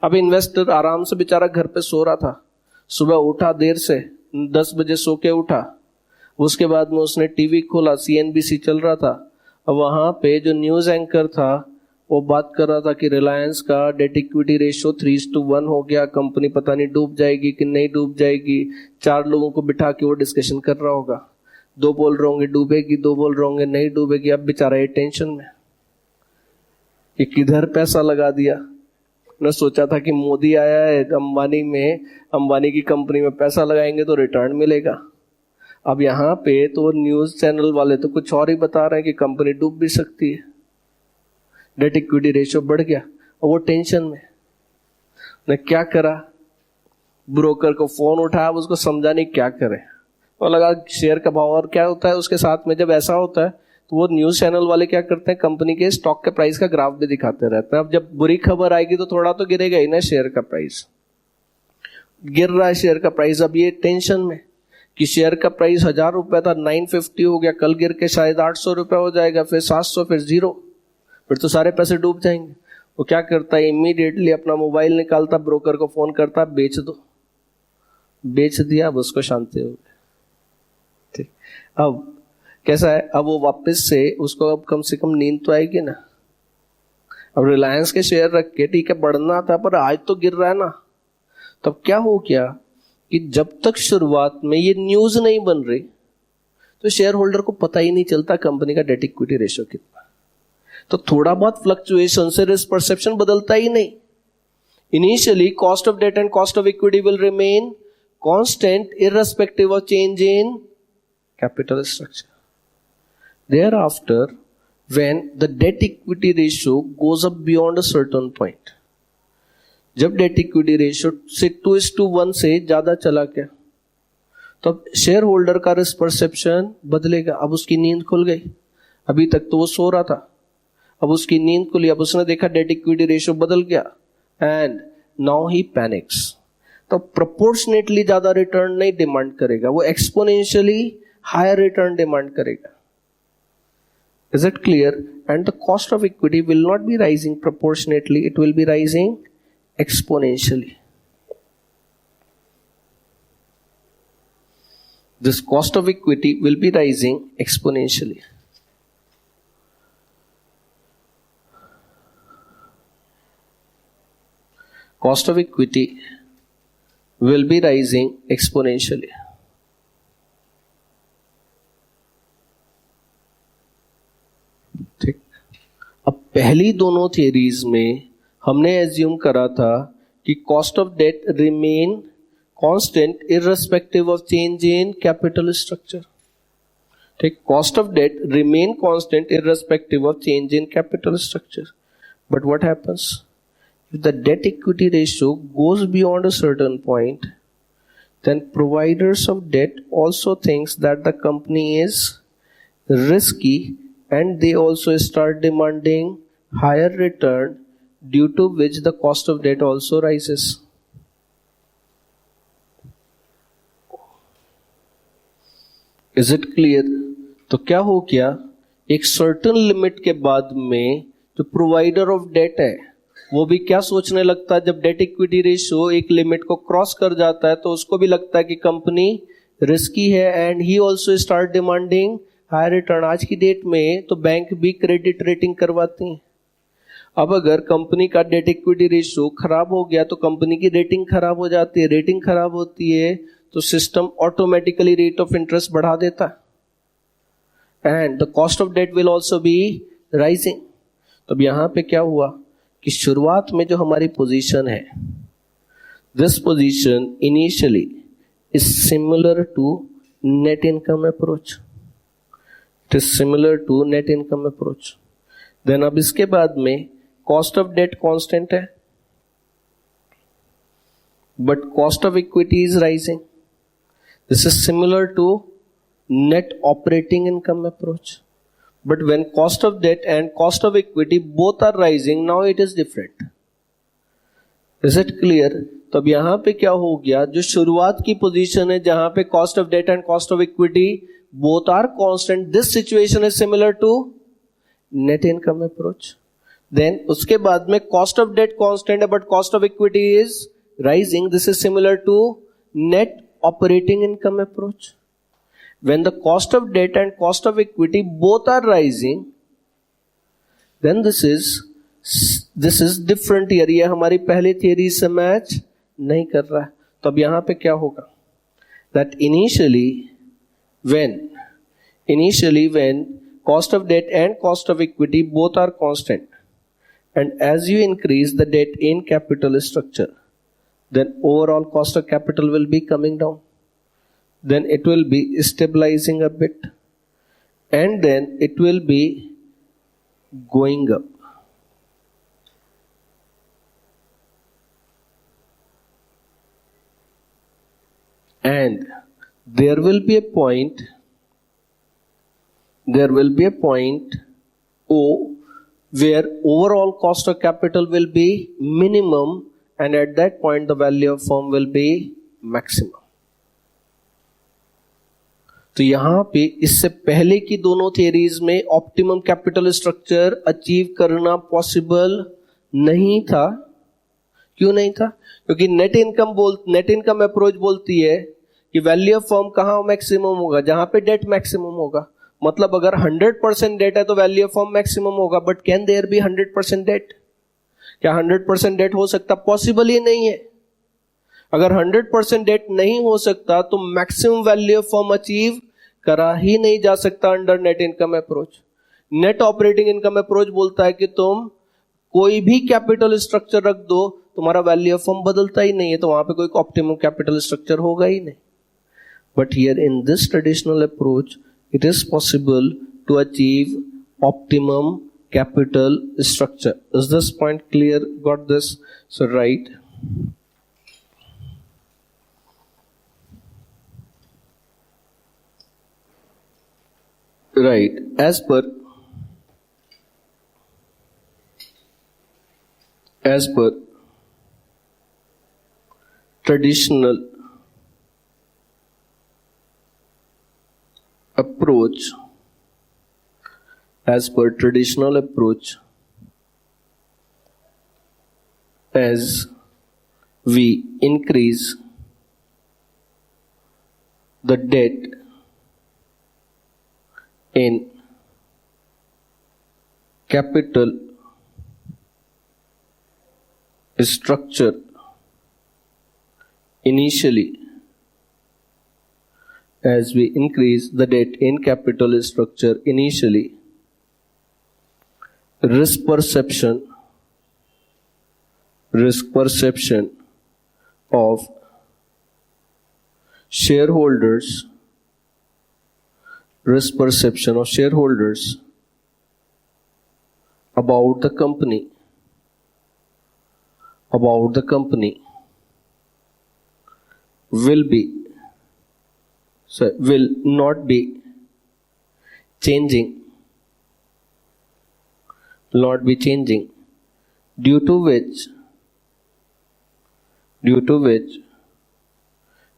S1: अब इन्वेस्टर आराम से बेचारा घर पे सो रहा था, सुबह उठा देर से, 10 बजे सो के उठा, उसके बाद में उसने टीवी खोला, CNBC चल रहा था। अब वहां पे जो न्यूज एंकर था वो बात कर रहा था कि रिलायंस का डेट इक्विटी रेशियो 3:1 हो गया, कंपनी पता नहीं डूब जाएगी कि नहीं डूब जाएगी। 4 लोगों को बिठा के वो डिस्कशन कर रहा होगा, 2 बोल रहे होंगे डूबेगी, 2 बोल रहे होंगे नहीं डूबेगी। अब बेचारा ये टेंशन में कि किधर पैसा लगा दिया। न सोचा था कि मोदी आया है अंबानी में, अंबानी की कंपनी में पैसा लगाएंगे तो रिटर्न मिलेगा। अब यहाँ पे तो न्यूज चैनल वाले तो कुछ और ही बता रहे हैं कि कंपनी डूब भी सकती है, डेट इक्विटी रेशियो बढ़ गया। और वो टेंशन में ने क्या करा, ब्रोकर को फोन उठाया, अब उसको समझा नहीं क्या करे, और लगा शेयर का भाव। और क्या होता है उसके साथ में, जब ऐसा होता है तो वो न्यूज चैनल वाले क्या करते हैं, कंपनी के स्टॉक के प्राइस का ग्राफ भी दिखाते रहते हैं। अब जब बुरी खबर आएगी तो थोड़ा तो गिरेगा ही ना शेयर का प्राइस। गिर रहा है शेयर का प्राइस, अब ये टेंशन में कि शेयर का प्राइस 1000 रुपए था, 950 हो गया, कल गिर के शायद 800 रुपए हो जाएगा, फिर 700, फिर 0, फिर तो सारे पैसे डूब जाएंगे। वो क्या करता है, इमीडिएटली अपना मोबाइल निकालता, ब्रोकर को फोन करता, बेच दो। बेच दिया, अब उसको शांति हो गई। ठीक, अब कैसा है, अब वो वापस से उसको अब कम से कम नींद तो आएगी ना। अब रिलायंस के शेयर रख के, ठीक है बढ़ना था पर आज तो गिर रहा है ना। तब क्या हो गया कि जब तक शुरुआत में ये न्यूज नहीं बन रही तो शेयर होल्डर को पता ही नहीं चलता कंपनी का डेट इक्विटी रेशियो कितना। तो थोड़ा बहुत फ्लक्चुएशन से रिस्क परसेप्शन बदलता ही नहीं। Initially cost of debt and cost of equity will remain constant irrespective of change in capital structure. Thereafter, when the debt equity ratio goes up beyond a certain point, जब डेट इक्विटी रेशियो से 2:1 से ज्यादा चला गया तो शेयर होल्डर का रिस्क परसेप्शन बदलेगा। अब उसकी नींद खुल गई, अभी तक तो वो सो रहा था, अब उसकी नींद खुली, अब उसने देखा डेट इक्विटी रेशियो बदल गया एंड नाउ ही पैनिक्स। तो प्रोपोर्शनेटली ज्यादा रिटर्न नहीं डिमांड करेगा, वो एक्सपोनेंशियली हायर रिटर्न डिमांड करेगा। Is it clear? And the cost of equity will not be rising proportionately, it will be rising exponentially. This cost of equity will be rising exponentially. Cost of equity will be rising exponentially. ठीक, अब पहली दोनों थियरीज में हमने एज्यूम करा था कि cost of debt remain constant irrespective of change in capital structure. ठीक, cost of debt remain constant irrespective of change in capital structure. But what happens if the debt equity ratio goes beyond a certain point, then providers of debt also thinks that the company is risky and they also start demanding higher return, due to which the cost of debt also rises. Is it clear? तो क्या हो गया, एक सर्टेन लिमिट के बाद में जो प्रोवाइडर ऑफ डेट है वो भी क्या सोचने लगता है, जब डेट इक्विटी रेशियो एक लिमिट को क्रॉस कर जाता है तो उसको भी लगता है कि कंपनी रिस्की है and he also start demanding high return. आज की डेट में तो बैंक भी क्रेडिट रेटिंग करवाती हैं। अब अगर कंपनी का डेट इक्विटी रेशियो खराब हो गया तो कंपनी की रेटिंग खराब हो जाती है, रेटिंग खराब होती है तो system automatically rate of interest बढ़ा देता है and the cost of debt will also be rising. तो अब यहां पे क्या हुआ कि शुरुआत में जो हमारी पोजीशन है, this position initially is similar to net income approach. It is similar to net income approach. Then अब इसके बाद में cost of debt constant है, but cost of equity is rising. This is similar to net operating income approach. But when cost of debt and cost of equity both are rising, now it is different. Is it clear? तो अब यहां पे क्या हो गया, जो शुरुआत की पोजीशन है जहां पे cost of debt and cost of equity both are constant, this situation is similar to net income approach. Then उसके बाद में cost of debt constant है but cost of equity is rising, this is similar to net operating income approach. When the cost of debt and cost of equity both are rising, then this is different here. ये हमारी पहली थियरी से मैच नहीं कर रहा है। तो अब यहां पे क्या होगा, that initially when cost of debt and cost of equity both are constant, and as you increase the debt in capital structure, then overall cost of capital will be coming down, then it will be stabilizing a bit, and then it will be going up. and there will be a point O where overall cost of capital will be minimum, and at that point the value of firm will be maximum. तो यहां पे इससे पहले की दोनों थियरीज में ऑप्टिमम कैपिटल स्ट्रक्चर अचीव करना पॉसिबल नहीं था. क्यों नहीं था? क्योंकि नेट इनकम अप्रोच बोलती है कि वैल्यू ऑफ फर्म कहां मैक्सिमम होगा? जहां पे डेट मैक्सिमम होगा. मतलब अगर 100% डेट है तो वैल्यू ऑफ फर्म मैक्सिमम होगा. But can there be 100% debt? क्या 100% डेट हो सकता? पॉसिबल ही नहीं है. अगर 100% डेट नहीं हो सकता तो maximum value of firm achieve करा ही नहीं जा सकता under net income approach. Net operating income approach बोलता है कि तुम कोई भी कैपिटल स्ट्रक्चर रख दो, तुम्हारा वैल्यू ऑफ फर्म बदलता ही नहीं है, तो वहां पे कोई ऑप्टिमम कैपिटल स्ट्रक्चर होगा ही नहीं. But here in this traditional approach it is possible to achieve optimum capital structure. Is this point clear? Got this? So right. Right. As per traditional approach, as we increase the debt in capital structure initially, as we increase the debt in capital structure initially, risk perception of shareholders about the company will not be changing, due to which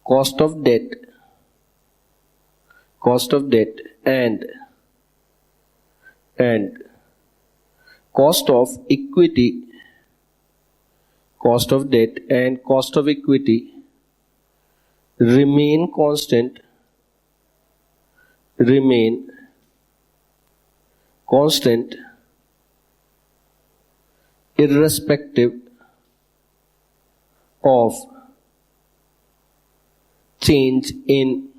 S1: cost of debt and cost of equity remain constant irrespective of change in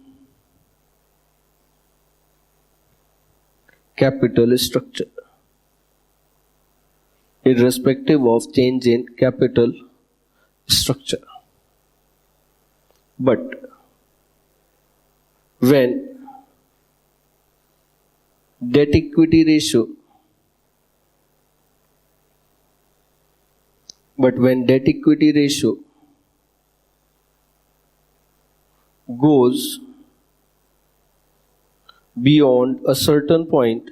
S1: capital structure. But when debt equity ratio goes beyond a certain point,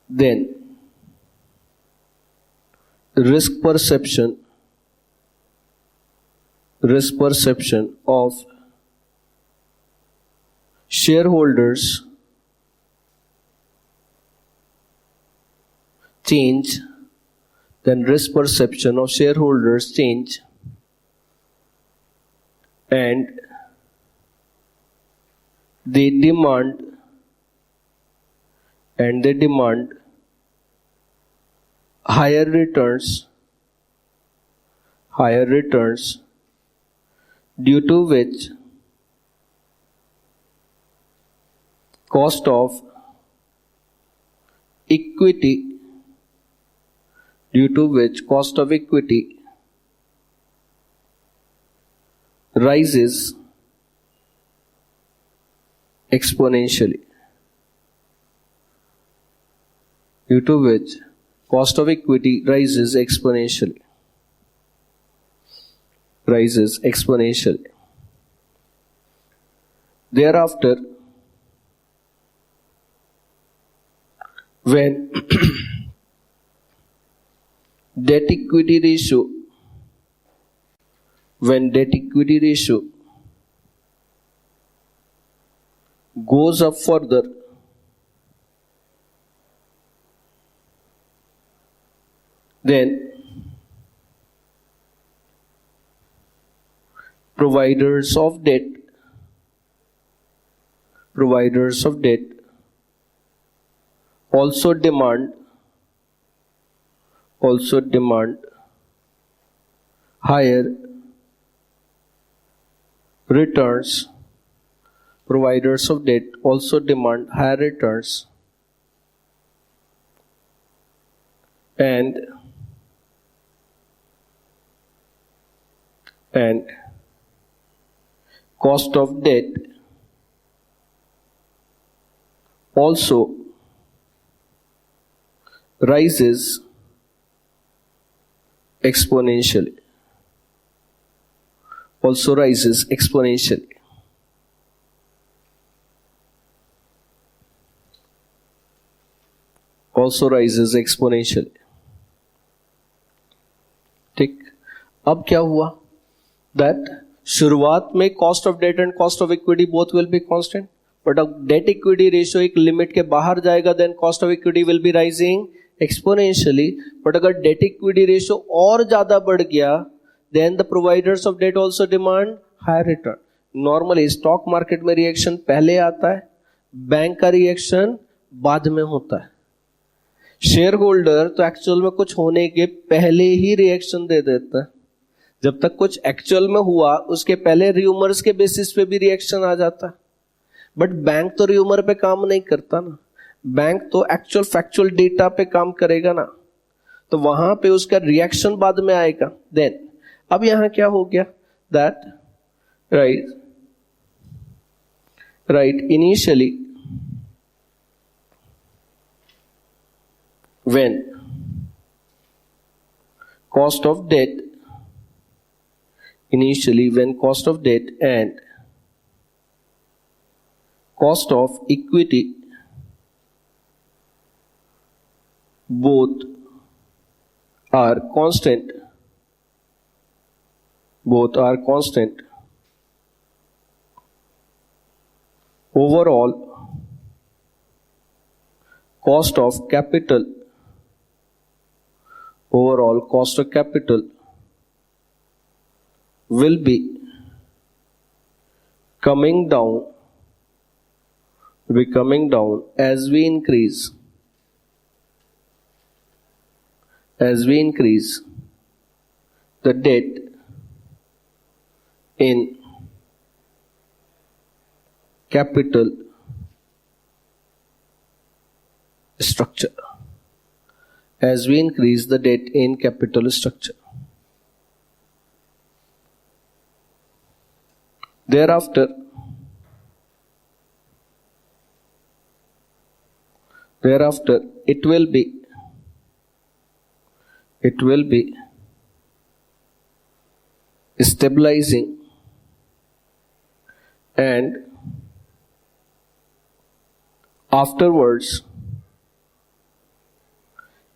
S1: then risk perception of shareholders change, and they demand higher returns, due to which cost of equity rises exponentially. rises exponentially. Thereafter, when debt equity ratio goes up further, then providers of debt also demand higher returns. Providers of debt also demand higher returns, and cost of debt also rises exponentially. ठीक. अब क्या हुआ? That शुरुआत में cost of debt and cost of equity both will be constant, but अब debt equity ratio एक लिमिट के बाहर जाएगा, then cost of equity will be rising exponentially. But अगर debt equity ratio और ज्यादा बढ़ गया, then the providers of debt also demand higher return. Normally stock market में reaction पहले आता है, बैंक का reaction बाद में होता है. शेयर होल्डर तो एक्चुअल में कुछ होने के पहले ही रिएक्शन दे देता है. जब तक कुछ एक्चुअल में हुआ उसके पहले र्यूमर्स के बेसिस पे भी रिएक्शन आ जाता है. बट बैंक तो र्यूमर पे काम नहीं करता ना, बैंक तो एक्चुअल फैक्चुअल डेटा पे काम करेगा ना, तो वहां पे उसका रिएक्शन बाद में आएगा. देन अब यहां क्या हो गया? That right initially when cost of debt and cost of equity both are constant, overall cost of capital will be coming down as we increase the debt in capital structure. Thereafter, it will be stabilizing, and afterwards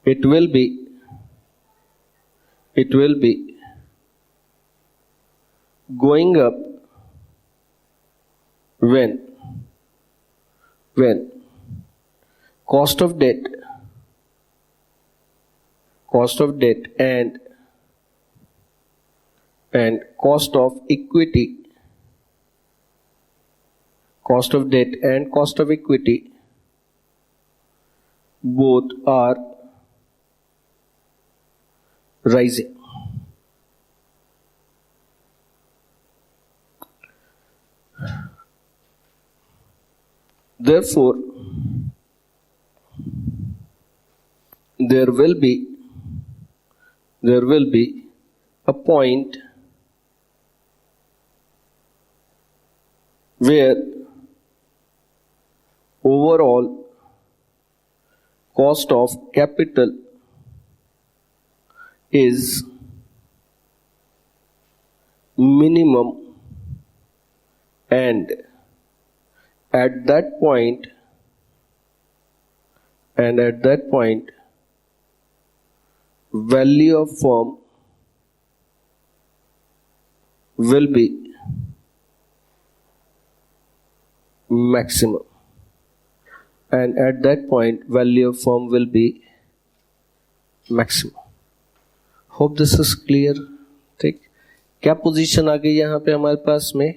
S1: it will be going up when cost of debt and cost of equity, cost of debt and cost of equity both are rising. Therefore, there will be a point where overall cost of capital is minimum, and at that point value of firm will be maximum, and at that point value of firm will be maximum. Hope this is clear. ठीक, क्या पोजीशन आ गई यहाँ पे हमारे पास में?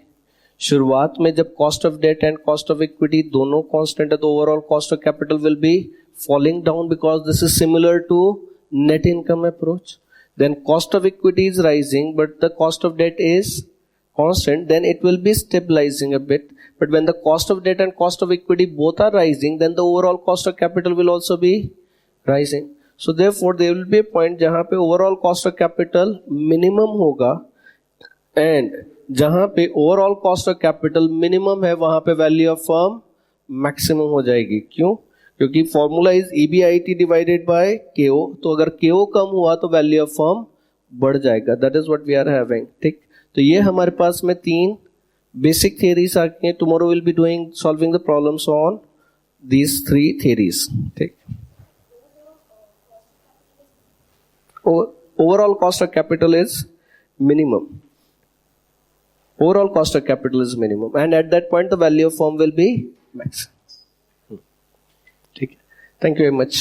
S1: शुरुआत में जब cost of debt and cost of equity दोनों कांस्टेंट है तो overall cost of capital will be falling down because this is similar to net income approach. Then cost of equity is rising but the cost of debt is constant, then it will be stabilizing a bit. But when the cost of debt and cost of equity both are rising, then the overall cost of capital will also be rising. So therefore there will be a point जहाँ पे overall cost of capital minimum होगा and जहाँ पे overall cost of capital minimum है वहाँ पे value of firm maximum हो जाएगी. क्यों? क्योंकि formula is EBIT divided by KO. तो अगर KO कम हुआ तो वैल्यू ऑफ फर्म बढ़ जाएगा. That is what we are having. ठीक, तो ये हमारे पास में 3 बेसिक थियरीज आ गई हैं. Tomorrow will be doing solving the problems on these 3 theories. ठीक, overall cost of capital is minimum. Overall cost of capital is minimum and at that point the value of firm will be max. ठीक है, thank you very much.